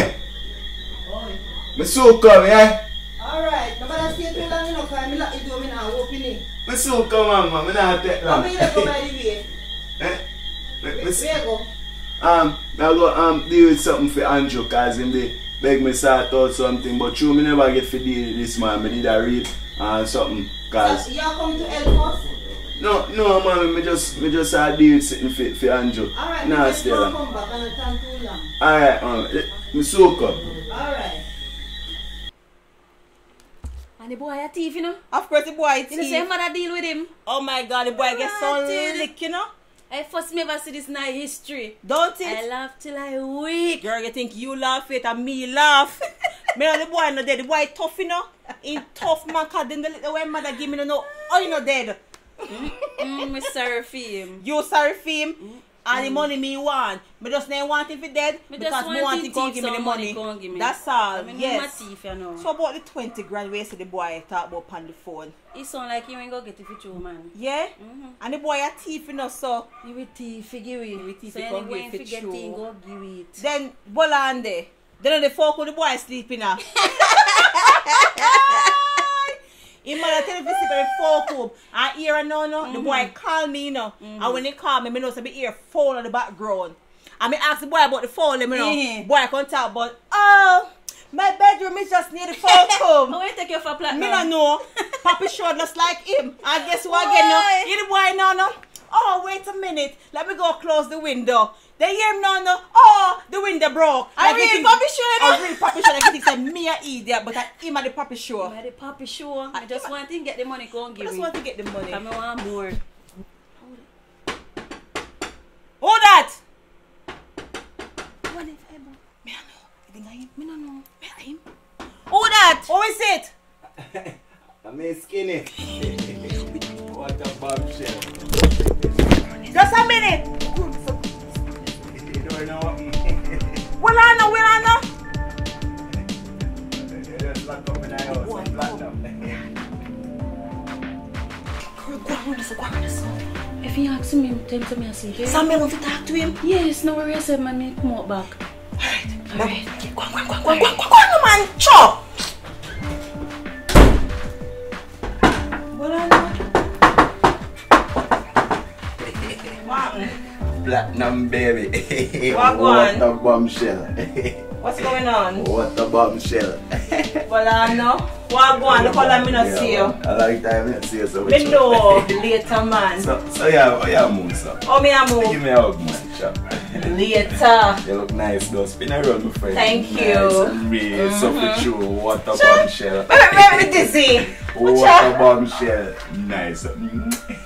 Me so come, yeah? Alright, nobody stay too long enough because I'm not doing now, open it. Me so come, mama. Me not take long. How many go by the way? Where go? I go deal with something for Andrew because him they beg me sort out something, but true me never get to deal with this man. Me need a read something cause You come to help us? No, mommy, me just deal with something for Andrew. Alright, nah, stay long. Come back and time too long. Alright, me so come. Alright. And the boy a thief, you know? Of course the boy thief. You know, say mother deal with him. Oh my God, the boy gets so lick, you know? I first never see this in our history. Don't it? I laugh till I weak. Girl, you think you laugh it and me laugh? Me know the boy not dead. The boy tough, you know? He tough man, cause then the little way mother give me no. Oh, you not dead? Me sorry for him. You sorry for him? And the money me want. Me just don't want him for dead. Because me want him to give me the money. That's all. Yes. Thief, you know. So about the 20 grand we see the boy talk about on the phone. It sound like you ain't go get it for you, man. Yeah? And the boy a thief, you know, so. You will thief, give it. You will thief, so anyway, if you get it, go give it. Then, bola on there. Then on the folk with the boy sleeping now. He mother tell me to sleep at the folk and ear and no. The boy call me, you know. And when he call me, I know some ear phone on the background. And me ask the boy about the phone, you know. Boy can't talk about, oh, my bedroom is just near the folk home. How will you take you for a platinum? Me don't know. Papi sure just like him. And guess what again now? You the boy now, no? Oh, wait a minute. Let me go close the window. They hear him now, no? Oh, the window broke. I really Papi sure, no? I really Papi sure. Like he thinks I'm me a idiot, but I him at the Papi sure. I'm at the Papi sure. I just want to get the money, go and give it. I just want to get the money. I want more. Who that? What if I know? Me don't know. You think I him? Me don't know. Me I him? Who that? Who is it? I'm Skinny. What a bombshell. Just a minute. You don't know what? Will I know? You just lock up in the house and platinum. Go on, listen. If he asks me, tell him to me, I say, So me want to talk to him? yes, no worries, I said, man, me come out back. Alright. Go on, man. Chop. Platinum baby. What a bombshell. What's going on? What a bombshell. Well, I know. What go on? The color me not see you. I like time I see you. So me know. Later, man. So yeah, move, so. Oh, me a move. Give me a hug, man. Chop. Later. You look nice, though. Spin around, my friend. Thank you. Nice and real. So for true. What a bombshell. Very dizzy. What a bombshell. Nice.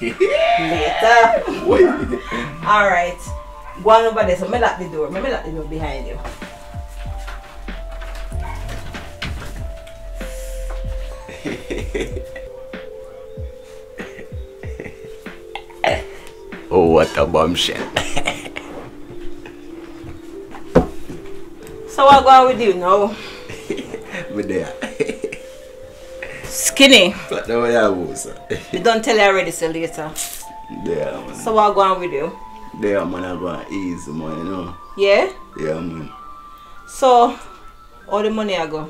Later. Alright. Go on over there. So me lock the door. Me lock the door behind you. Oh, what a bombshell. So what going with you now? Me there. Skinny. What the way I was. You don't tell you already, so later. There, man. So what going with you? There, man, I go easy, man, you know. Yeah? Yeah, man. So, all the money I go?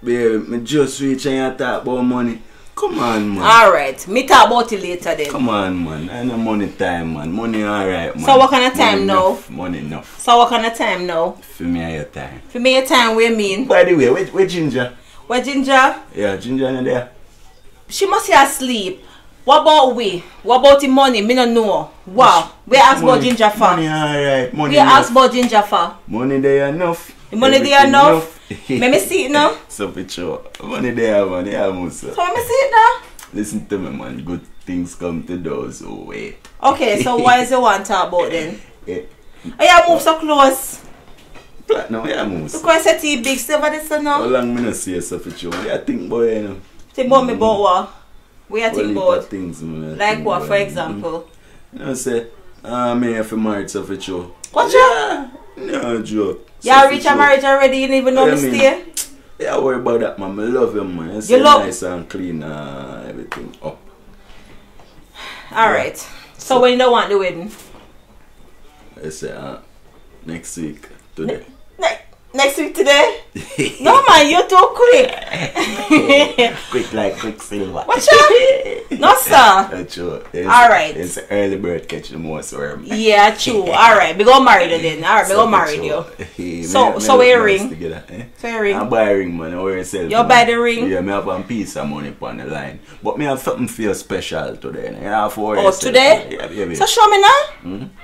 Baby, me just reach and you talk about money. Come on, man. Alright, me talk about it later then. Come on, man. I know money time, man. Money alright, man. So what kind of time money now? Enough. Money enough. So what kind of time now? For me, your time. For me, your time, what you mean? By the way, where Ginger? Where Ginger? Yeah, Ginger in there. She must be asleep. What about we? What about the money? Me no know. Wow. We ask about Ginger for. Money alright. Money we ask about Ginger for. Money there enough. The money there enough? Let me see it now. So for sure. Money there, money almost. So let me see it now. Listen to me, man. Good things come to those who wait. Okay, so what is the one talk about then? Oh, yeah, move so close. Platinum, yeah, move. Because I see big stuff this now. How long me not see so for sure? What do you think, boy? You know? Think about me about what? What you think about? Things, man, like what, for example? You know, say, me if you married so for sure. What you? No joke. You reach a marriage already, you didn't even know me stay? Yeah, worry about that, man. I love you, man. It's you love nice and clean, everything up. Alright. So when you don't want the wedding? I say, next week, today. Next week today? No man, you're too quick. Quick like quicksilver. What's up? No sir. That's true. Alright. It's early bird catch the most worm. Yeah, true. Alright, we go marry you then. Alright, we go marry you. So where you ring? So you ring? I buy a ring, man. I wear yourself. You buy the ring? Yeah, I have a piece of money on the line. But me have something feel special today. You have for oh, today? Yeah. So show me now?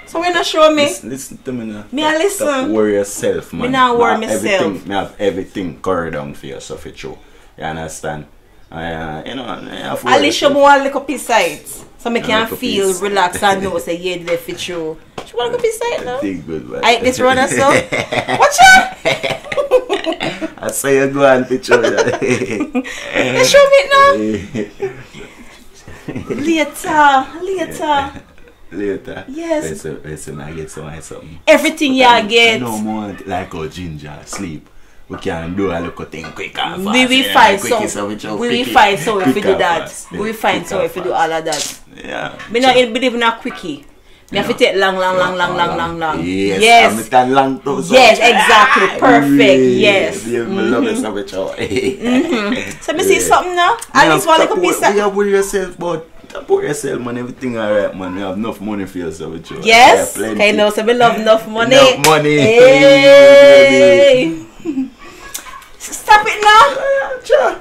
So when you show me? Listen to me now. Me I listen. Stop worry yourself, man. Me not worry myself. Me have everything covered down for you, so for true. You understand? You know, at least you want a little piece of it. So me can feel relaxed and know say yeah, they fit you. You want a piece of it now? Good, man. I this runner so. Watch out! I say you go and picture that. You show me now. Later. Yes. Listen, I get something. Everything you get. No more like our Ginger sleep. We can do a little thing quick and fast. We will find so if we do that. We will find so if we do all of that. Yeah. Me not believe in a quickie. Me have to take long. Yes. Long yes, exactly. Perfect. Yes. So me see something now. At least one little piece. You worry yourself, but support yourself, man. Everything alright, man. We have enough money for yourself with you. Yes. Okay, no, so we love enough money. Enough money. Hey. Stop it now. Sure.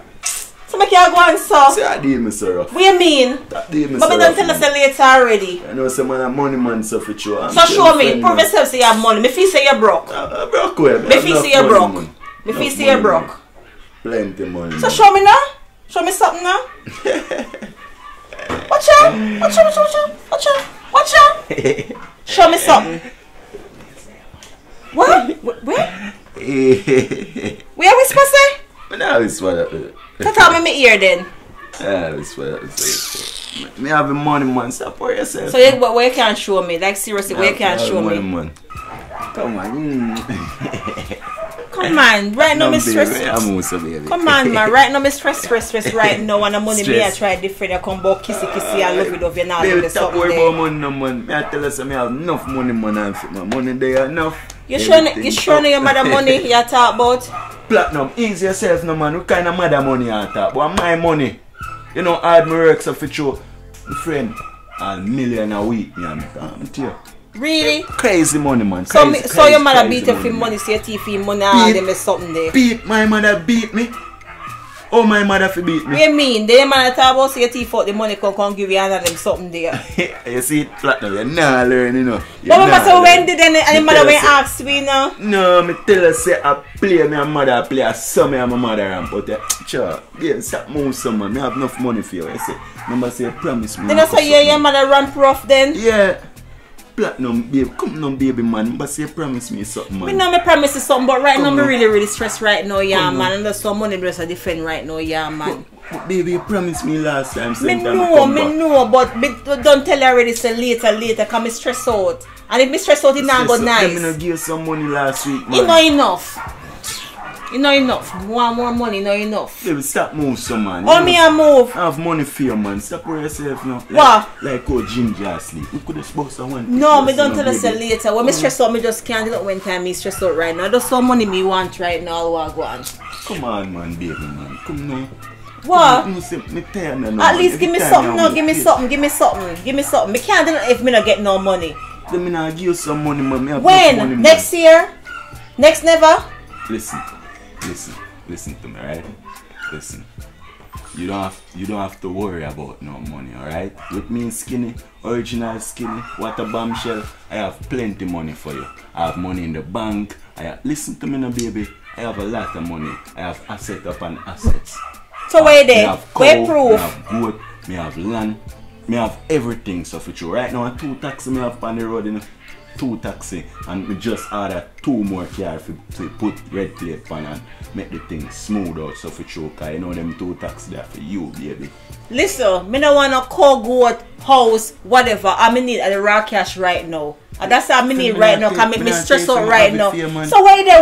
So make you go and so. See, I deal me so rough. What you mean? That deal me but so we don't tell us later already. I know some man a money man so for sure. So show me. Prove yourself say you have money. Me feel say you're broke. Broke where? Me feel say you're broke. Me feel say you're broke. Plenty money. So show me now. Show me something now. Watch out. Show me something. What? Where? Where we supposed to say? Now it's what tell me my ear then. It's what me have the money, man. Support yourself. So where you can show me? Like seriously, where you can show me? Man. Come on. Come on, right now me stress. Come on, man, right now me stress right now. And the money me I try different. I come back kissy, I love it of you now. Baby, stop worry about money, no man. Me I tell us me have enough money, man. And fit my money there enough. You sure your mother money you talk about? Platinum, ease yourself, no man. What kind of mother money you talk about? My money. You know, hard me work so for you, friend. $1 million a week, man. I'm tell you. Really? Crazy money, man. So your mother beat you for money, so your teeth for money and them is something there. Beat my mother beat me. Oh, my mother for beat me. What you mean? The man talk about say your teeth out the money come give you another them something there. You see it Platinum, you're not learning, you know. But mama say when did and the mother when ask me now? No, me tell her say I play me and mother, I play a son me and my mother and but sure, yeah, stop move some man. Me have enough money for you. I say, remember say promise me. Then I say your mother run rough then? Yeah. Platinum, babe, come on, baby man, but say promise me something, man. Me know me promise you something, but right now me really stressed right now, yeah, man. And there's some money just a different right now, yeah, man. But baby, you promised me last time. Me know, but don't tell you already. Say later, cause me stress out. And if me stress out, it not go nice. Let me not give you some money last week, man. It not enough. You know enough. Want more money, not enough. Baby, stop move some man. Oh, me a move. I have money for you, man. Stop worry yourself now. What? Like oh Ginger sleep. We could have spoke someone. No, me don't tell us later. When me stress out, me just can't do it when time me stress out right now. There's some money me want right now. I'll go on. Come on, man, baby, man. Come now. What? Me tell you now. At least give me something. No, give me something. Me can't do it if me not get no money. Then me not give you some money, man. Me have when? Money, next year? Next never? Listen to me, right? listen. You don't have to worry about no money, alright? With me Skinny, original Skinny, what a bombshell. I have plenty money for you. I have money in the bank. Listen to me now, baby. I have a lot of money. I have asset upon assets. So where they? Where proof? I have goat, I have land, I have everything. So for you right now, 2 taxi I have on the road, you know. 2 taxi, and we just order 2 more cars to put red plate on and make the thing smooth out. So for you, cause you know them 2 taxi there for you, baby. Listen, me no want a car, goat, house, whatever. I need the raw cash right now. And that's what I need right now. Can make me stress out right now. So where they?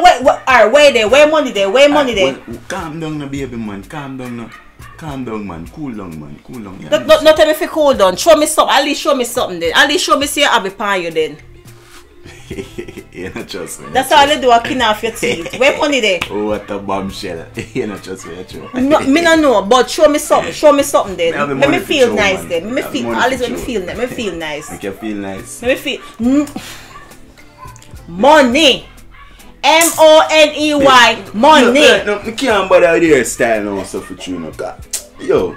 Where they? Where money there? Where money there? Calm down, now, baby man. Calm down now. Calm down, man. Cool down, man. Cool down. Yeah, not tell me if you cool down. Show me something. At least show me something then. At least show me see you have a pan you then. You not trust me. That's all they do. I clean off your teeth. Where money there? Oh, what a bombshell. You not trust me. No, me no know. But show me something. Show me something then. Let me feel nice then. Let me feel. At least let me feel. Let me feel nice. Make you feel nice. Let me feel. Money. M-O-N-E-Y. Money. No, I can't bother with your style now, so for you, no, yo,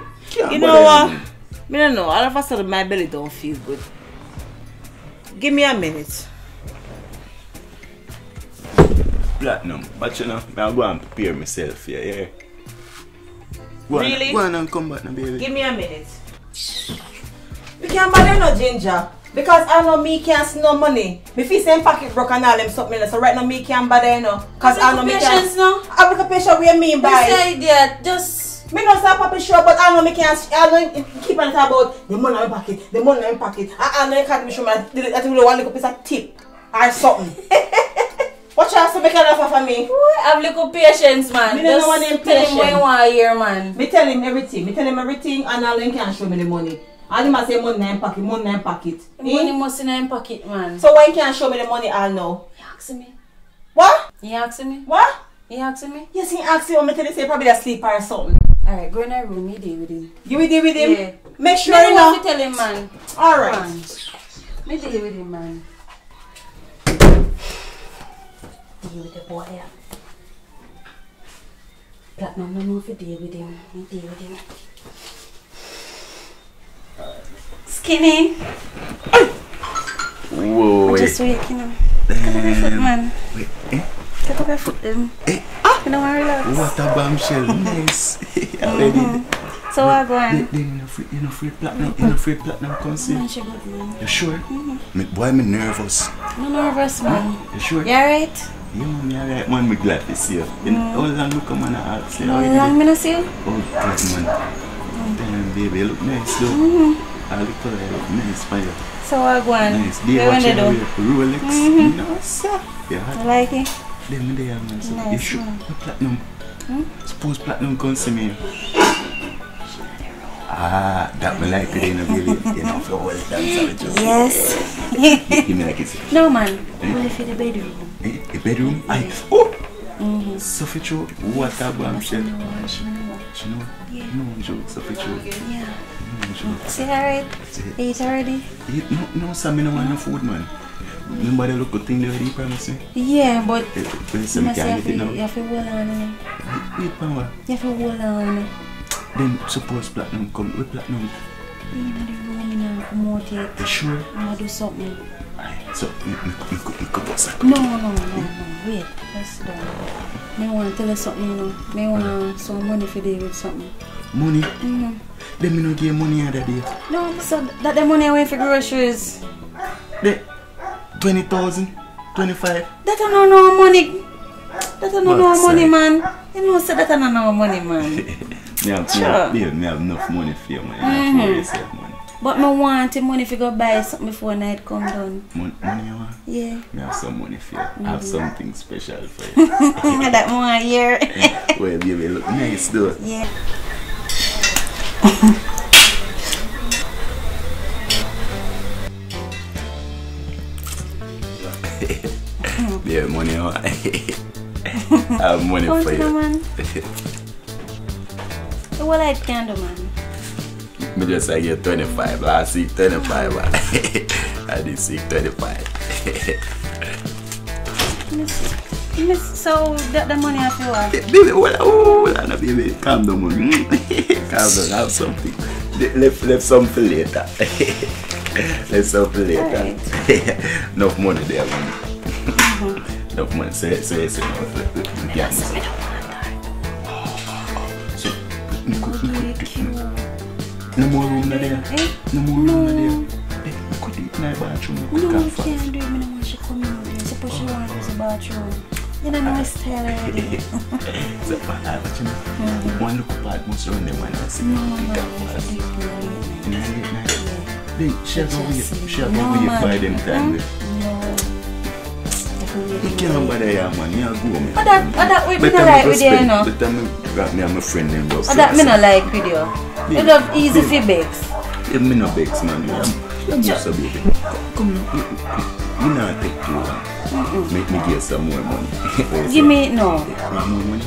you know what? Me don't know. All of a sudden, my belly don't feel good. Give me a minute. Platinum, but you know, I'll go and prepare myself here, yeah. Really? Go on and come back now, baby. Give me a minute. We can't bother no ginger. Because I know me can't see no money. Me feel same pocket broke and all them something. So right now me can't bother you know. Because I know me can't. No? Application what you mean by? You say that just. Me not say Papa sure, but I know me can't. I know keep on talking about the money in my pocket, the money in my pocket. I know you can't be sure that you want a little piece of tip or something. What chance to make an offer for me? Have little patience, man. Me don't know what tell him what you want to hear, man. Me tell him everything. Me tell him everything and all him can't show me the money. And he must say money in pocket, money in pocket. Money must in your pocket, man. So when can't show me the money all now? He asking me. What? He asking me. What? He asking me? Yes, he asked you. Me tell you say probably asleep or something. Alright, go in the room. You deal with him. You will deal with him? Yeah. Make sure you know. Me tell him, man. Alright. Me deal with him, man. Deal with the boy, yeah. Platinum, no know if you deal with him. Me deal with him. Skinny. Whoa, wait. Just waking up. Look at my foot, man. Wait, Look at my foot, them. You don't want to relax. What a bombshell. Nice. Already. So I go on. Then you know free platinum. You know free platinum come see. Man, she good, man. You sure? Why me nervous? I'm nervous, man. You sure? You alright? Yeah, man, me alright, man. Me glad to see you. How long look man I ask you? How long me not see you? Oh, God, man. Damn, baby, you look nice, though. I look for you look nice, for you. So I go on. Nice. Do you watch your Rolex? No, sir. Yeah. I like it. Them there, man. So Nice, you sure? man. Platinum. Suppose platinum come see me. Ah, that me like it, you know, baby. You know, for all the time, so Yes. Give me like it. No, man. Only for the bedroom. The bedroom? Oh! So for true, what a bombshell. You know? Yeah. No joke, so for true. Yeah. No joke. See alright? Eat already? No, sir, me no want no food, man. Remember the local thing there, you promise me? Yeah, but You you say me can't get it now? have to hold on. Wait, power. You have to hold on. Then suppose platinum come. With platinum. You know the room and come out yet. You sure? I'm going to do something. So, me could bust a No. Wait. Let's do it. I want to tell you something, you know. I want some money for you with something. money. Then me no give money other day. No, so that the money I went for groceries. The 20,000, 25. That I don't know money. That I don't know money, man. You know, say that I don't know money, man. Me have enough money for you, man. For yourself, man. But I want the money to go buy something before night come down. Money you want? Yeah. Me have some money for you. I have something special for you. That one here. Well, baby, look nice though. Yeah. Yeah, money you want? I have money for you. Man. What I can do, man? Me just I get 25. Last week 25. I did seek 25. Let me see. So the money I feel like. Baby, hold on, baby. Calm down, man. Calm down, have something. Left some for later. Left some for later. Right. Enough money there, man. Enough money. Say enough. Yes. So, no more room there. No more room there. Could eat in the bathroom. No, you can't do it. I don't want you to come in. Suppose you want to use the bathroom. You don't know my style already. So, one look apart must run them one and see. No. She have a way by them time. No. You can't bother your man, you go man. That we don't like with you, no? But I got me and my friend them love. That me not like with you. You love easy for bakes. Yeah, me no bakes, man. I'm just a baby. Come on, you not take too long. Make me get some more money. Give me, no. More money?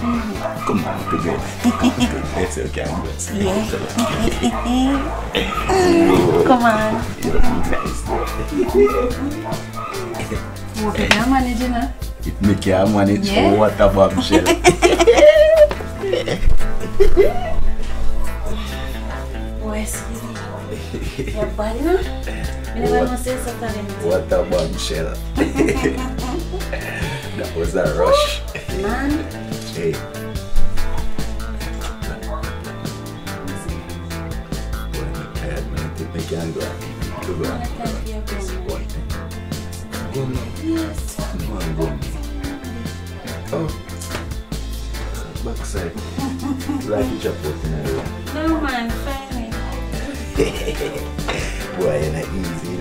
Come on, to bed. Let's say okay, I'm blessed. Yeah. Come on. You can manage, you know? It make you manage. Yeah. Oh, what a bombshell. Boy, sweetie. Your body, no? You never must say something. What a bombshell. That was a rush. Man. Hey. I can go. Go now. Yes. No, I'm going. Oh. Backside. Like you chop out in a room. No, man. Find me. Boy, you're not easy.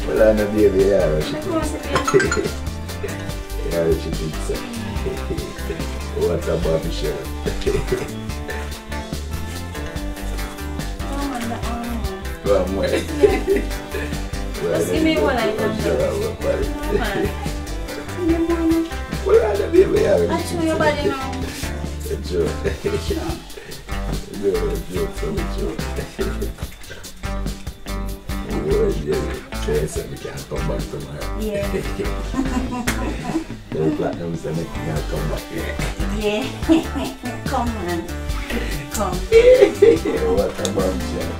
Well, I'm a baby. Yeah, rush it. Yeah, rush it inside. What a bombshell. Well, I'm waiting. Just give me one item. Well, I'm a baby. I show your body now. A joke. No, a joke from a joke. Yes, and we can't come back tomorrow. Yeah. The platinum said we can't come back here. Yeah. Come on. Come. What a bombshell.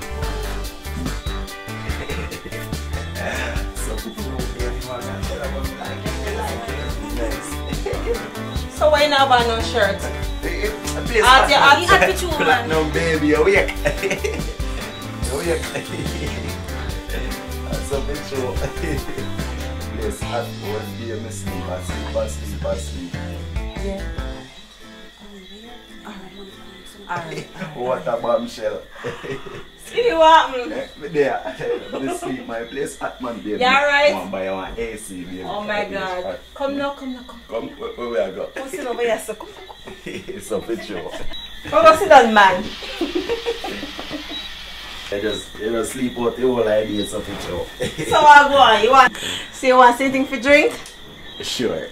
So why you not buy no shirt? No baby, awake. Awake. That's a bit show. Yes, at 1 day I sleep. Yeah. Alright. What a bombshell. Skinny, what happened? Me there. I sleep my place hot, man, baby. Yeah, right. One by one AC, baby. Oh my God. Come now. Come, where we are go? Come sit over here, so come. It's a bit show. Come go sit down, man. You just sleep out the whole idea, it's a bit show. So I go on. You want something for drink? Sure.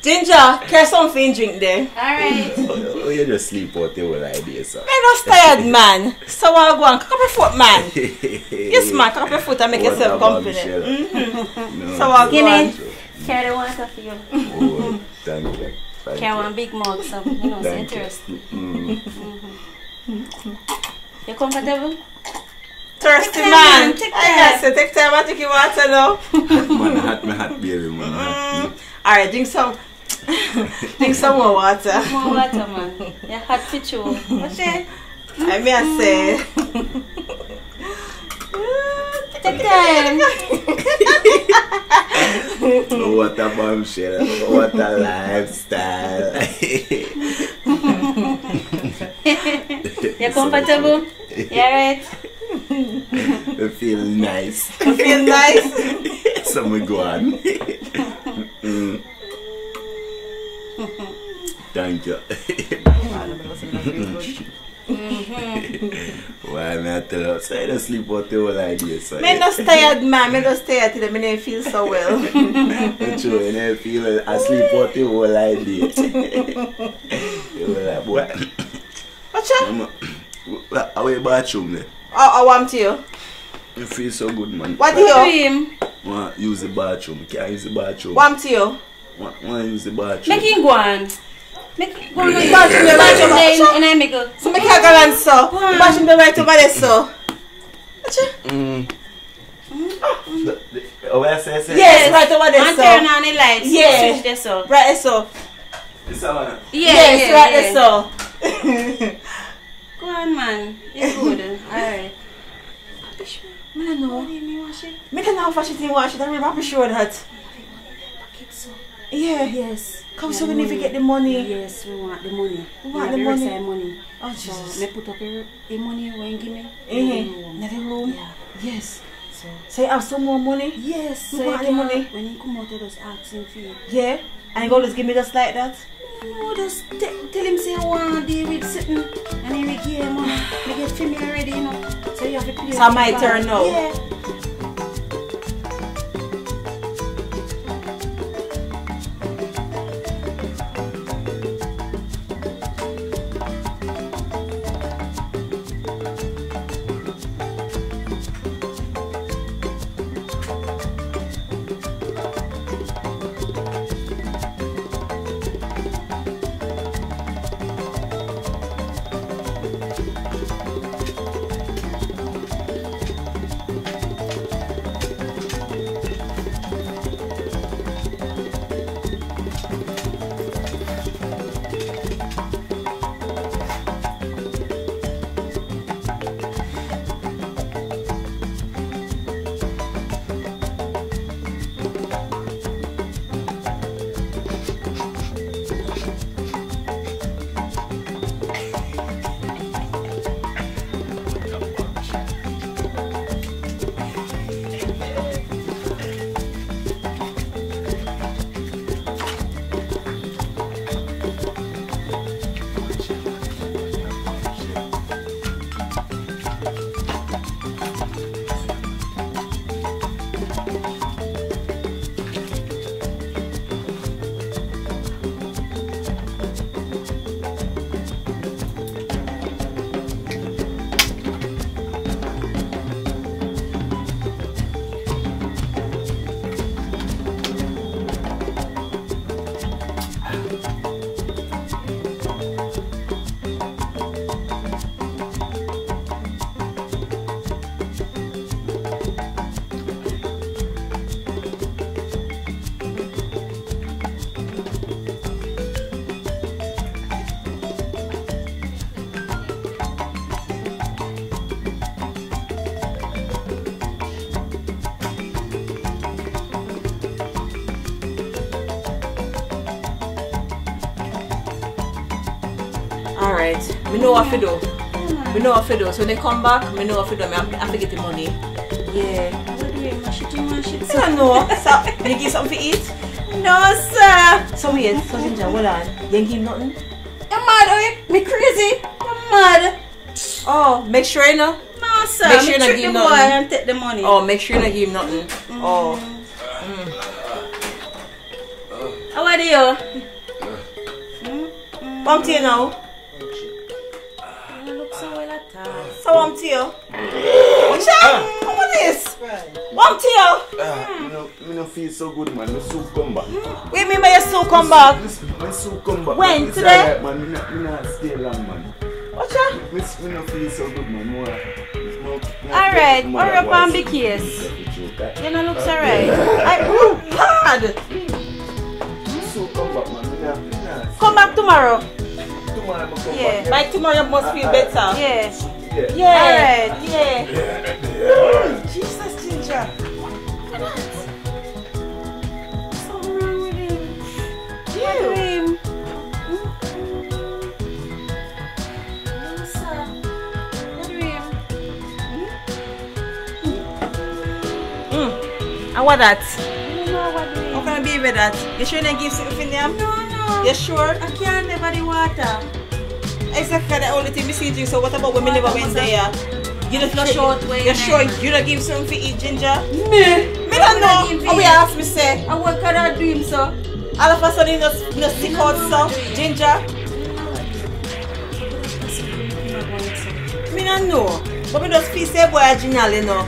Ginger, get something drink there. Alright. Oh, you just sleep out the whole idea, sir. I'm just tired, man. So I go on. Cock up your foot, man. Yes, man. Cock up your foot and make yourself company. No, so I go on. Carry the water for you. Oh, thank you. Carry one big mug, so you know, it's interesting. You comfortable? Thirsty, man. Take time and take your water now. Man, my hot baby, man. Alright, drink some more water. More water, man. You're hot for you. What's it? I may say. Take time. What a bombshell. What a lifestyle. You're comfortable? You alright? I feel nice. You feel nice? So we go on. Thank you. Why am I tell you? So I don't sleep out the whole idea. So I'm just tired, man. I'm just tired today. I don't feel so well. That's true. I don't feel I sleep out the whole idea. You're like, boy. What's up? How are you bathroom there? I want you. You feel so good, man. What do you? Want use the bathroom. Can't use the bathroom. What to you? Want use the bathroom. Make him go on. Make him go on. The bathroom there right over there. And I make a... So make her go and so. The bathroom there right over there so. Oh, I say. Yes, right over there so. And turn on the lights. Yeah. Switch there so. Right there so. This one. Yes, right there so. Go on, man. It's good. Alright. I don't know. What do you mean wash it? I don't know if I should wash it. I'm really sure that. Yeah. Yes. Come so we need to get the money. Yes, we want the money. We want the money. Money. Oh, Jesus. So, I put up the money when you give me. In the room? Yeah. Yes. So you have some more money? Yes. You So want the money? when you come out, you just ask him for it. Yeah? And you go just give me just like that? No, just tell him say I want to deal with sitting. And he will give him money. I get familiar already, you know. So you have to play. So my turn now? Yeah. Alright, we know what to do. We know what to do. So when they come back, we know what to do. I have to get the money. Yeah. What do you mash it? You mash it. I don't know. So, you give something to eat? No, sir. So wait, so Ginger, hold on. You ain't give nothing? You're mad, are you? Me crazy? You're mad. Oh, make sure you know. No, sir. Make sure you not not give give the nothing. boy and take the money. Oh, make sure you not give him nothing. Oh. How are you? Come to you now. You look so well at all. So I'm to you. What's that? What is this? What to you? I don't feel so good, man. My soup come back. What do you mean by your soup come back? My soup come back. When? It's Today? alright, man. I not stay long, man. What's that? I don't feel so good, man. Alright, hurry up and be case. You know, looks alright. Hard. Soup come back, man. Come back tomorrow. Tomorrow, I'm come Yeah. back. By tomorrow you must feel better. Yeah. Yeah. Yeah. Alright. Yeah. Jesus, Ginger. What's wrong with him? You. What do him? No, sir. What do him? And what that? I don't know what do him. How can I be with that? You sure you didn't give something there? No. You sure? I can't never the water. Exactly the only thing we see you. So what about when we never went there? You don't Flush out where You're you sure name. you don't give something to eat, Ginger? Me don't know. Oh, we ask me say. And what can I do him, sir? All of a sudden you no stick out so, Ginger. Me don't know. But me just feel say boy original, you know.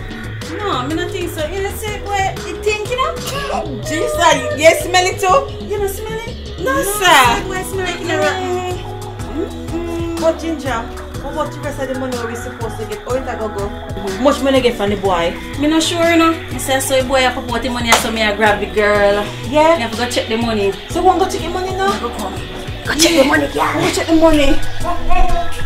No, I don't think so. You know, say, boy, you think, you know? Jesus, you smell it too? You don't smell it? No, Say, sir. boy, smell it in the rotten. But Ginger, what about the rest of the money we supposed to get? How it go? Much money get from the boy? Me not sure, you know. He said, so the boy I put out the money, so me I grab the girl. Yeah. Me have to go check the money. So you want to go check the money now? Go come. Go check the money, girl. Go check the money.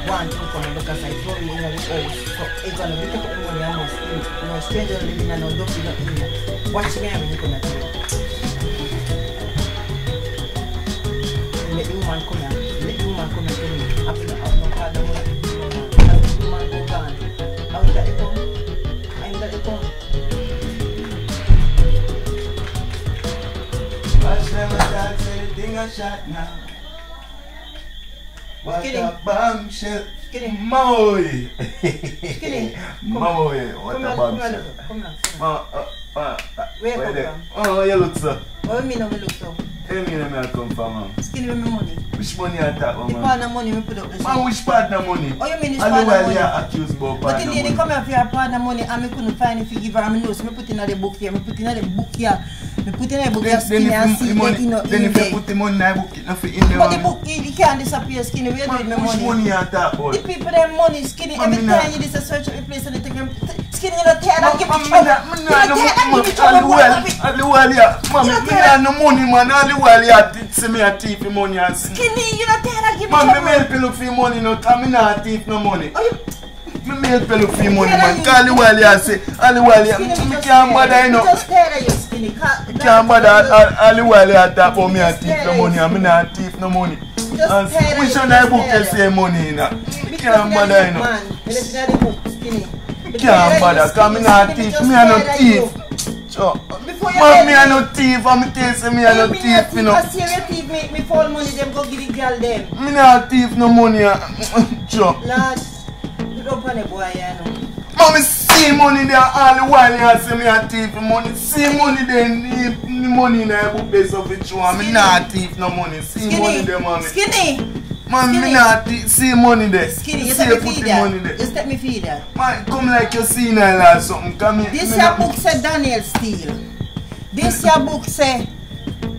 Want to come because I told you in the house. So it's gonna be taking money and must eat. No stranger living and no dog not in here. Watch me and you gonna do it. Let the woman come here. Let the woman come here to me. After I have no card no money. As the woman go gone. How is that it come? How is that it come? Watch them attack, say the thing a shot now. What a bombshell. Skinny. Maui. Skinny. Maui. What a bombshell. Come here. Where you come there? from? Oh, you look so. What do you mean how we look so? Tell me where I come from, man. Skinny with my money. Which money I talk about, The man? partner money we put up this. Man, which partner money? Oh, you mean this And partner while money? you are accused about But partner the lady money. come here for your partner money and me couldn't find if you give her a note. So me put in the book here. Me put in the book here. Me put in the book here Skinny and see that you know Then in if you there. put the money in the book, it nothing in there. But the book, it can't disappear, Skinny. Where do you Man, my which money? money you talk about? The people them money, Skinny. Man, Every me time you just search up a place and they take them. Skinny, you not tired of giving me Man, trouble. me You not no tired of money, giving me trouble. all the while you, man, me no no money, man. All the while you see me a thief for money and see. Skinny, you not tired of giving me Man, me trouble. help you look for money, no, cause me not thief no money. Oh, you... Me help you look for money, Yeah, man. you- Cause all the while you say, all the while Skinny, you, me just can't bother, you know. Me just tired of you, Skinny. Can't bother all the while you talk about me a thief no money and me not thief no money. And tired of which you, one just I book you tired of say money, you know? Because Can't you bother, you look, know. man. You listen to the book, Skinny. Can't bother, cause me not thief, me a no thief. Sure. Before you Man, me a no thief, and me tell say me a no thief, you know. I see your thief make me fall money, them go give the girl them. Me not thief no money, sure. Lad, you don't panic boy, you know. Man, me see money there all the while you say me a thief money. See money there, the money in the book base of it, sure. Me not thief no money. See money there, man. Skinny. Man, Skinny. me not thief, see money there. Skinny, you See let me put feed the money that. there. Just let me feed that. Man, come like you see now or something. Come here. This your book say Daniel Steele. This your book say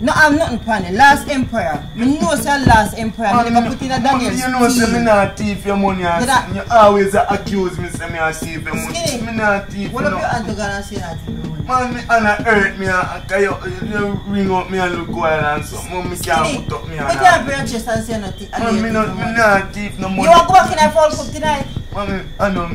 no have nothing pan it. Last Empire. Me know say Last Empire. Me never put in a Daniel You Steele. know say me not thief your money and That- you always accuse me say me a thief your money. Skinny. Me not thief, What you up know. your aunt to go and say that to me? Man, me and I hurt me and you ring up me and look wild and something. Me can't Skinny, put up me put and your bare chest and say nothing. Man, me not thief no money. You want to go back in the fall food tonight? Man, I know.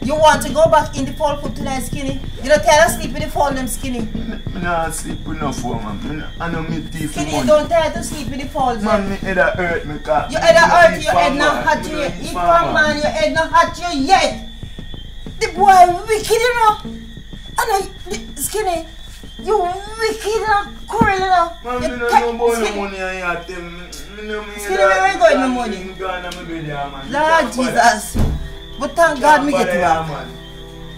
You want to go back in the fall food tonight, Skinny? You don't tired of sleep in the fall, them Skinny. Me not sleep enough for man. I know me thief Skinny, you money. don't tired to sleep in the fall, Man, them. me head a hurt me car. Your head hurt, your head not hot you yet. If man, your head not hot you yet. The boy wicked, you know. And Skinny, you wicked, you know. Cruel, you know. Man, me You no ta- know about Skinny, no money and you tell me. Skinny, where you going with money? Me gone and me bed here, man. Lord Jesus. But thank God me get Bother you here, back.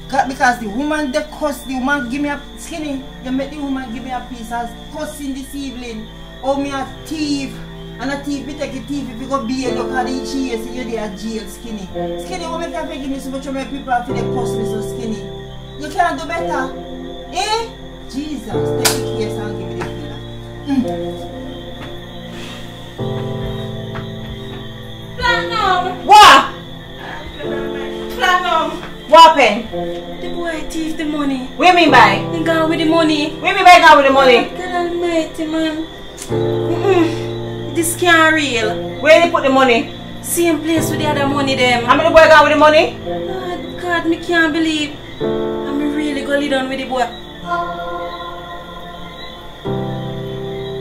man. Because the woman they cuss, the woman give me a Skinny, you make the woman give me a piece of cussing this evening. Oh, me a thief. And a thief, me take a thief if you go bail, you call the chase, you're there at jail, Skinny. Skinny, what make you give me so much of my people after they cuss me so Skinny? You can't do better. Eh? Jesus, take the case and give me the killer. Platinum! What? Platinum! What happened? The boy thief the money. What you mean by? He gone with the money. What you mean by going with the money? God almighty, man. This can't real. Where did you put the money? Same place with the other money them. How many boy gone with the money? God, me can't believe. I'm really gonna lead on with the boy.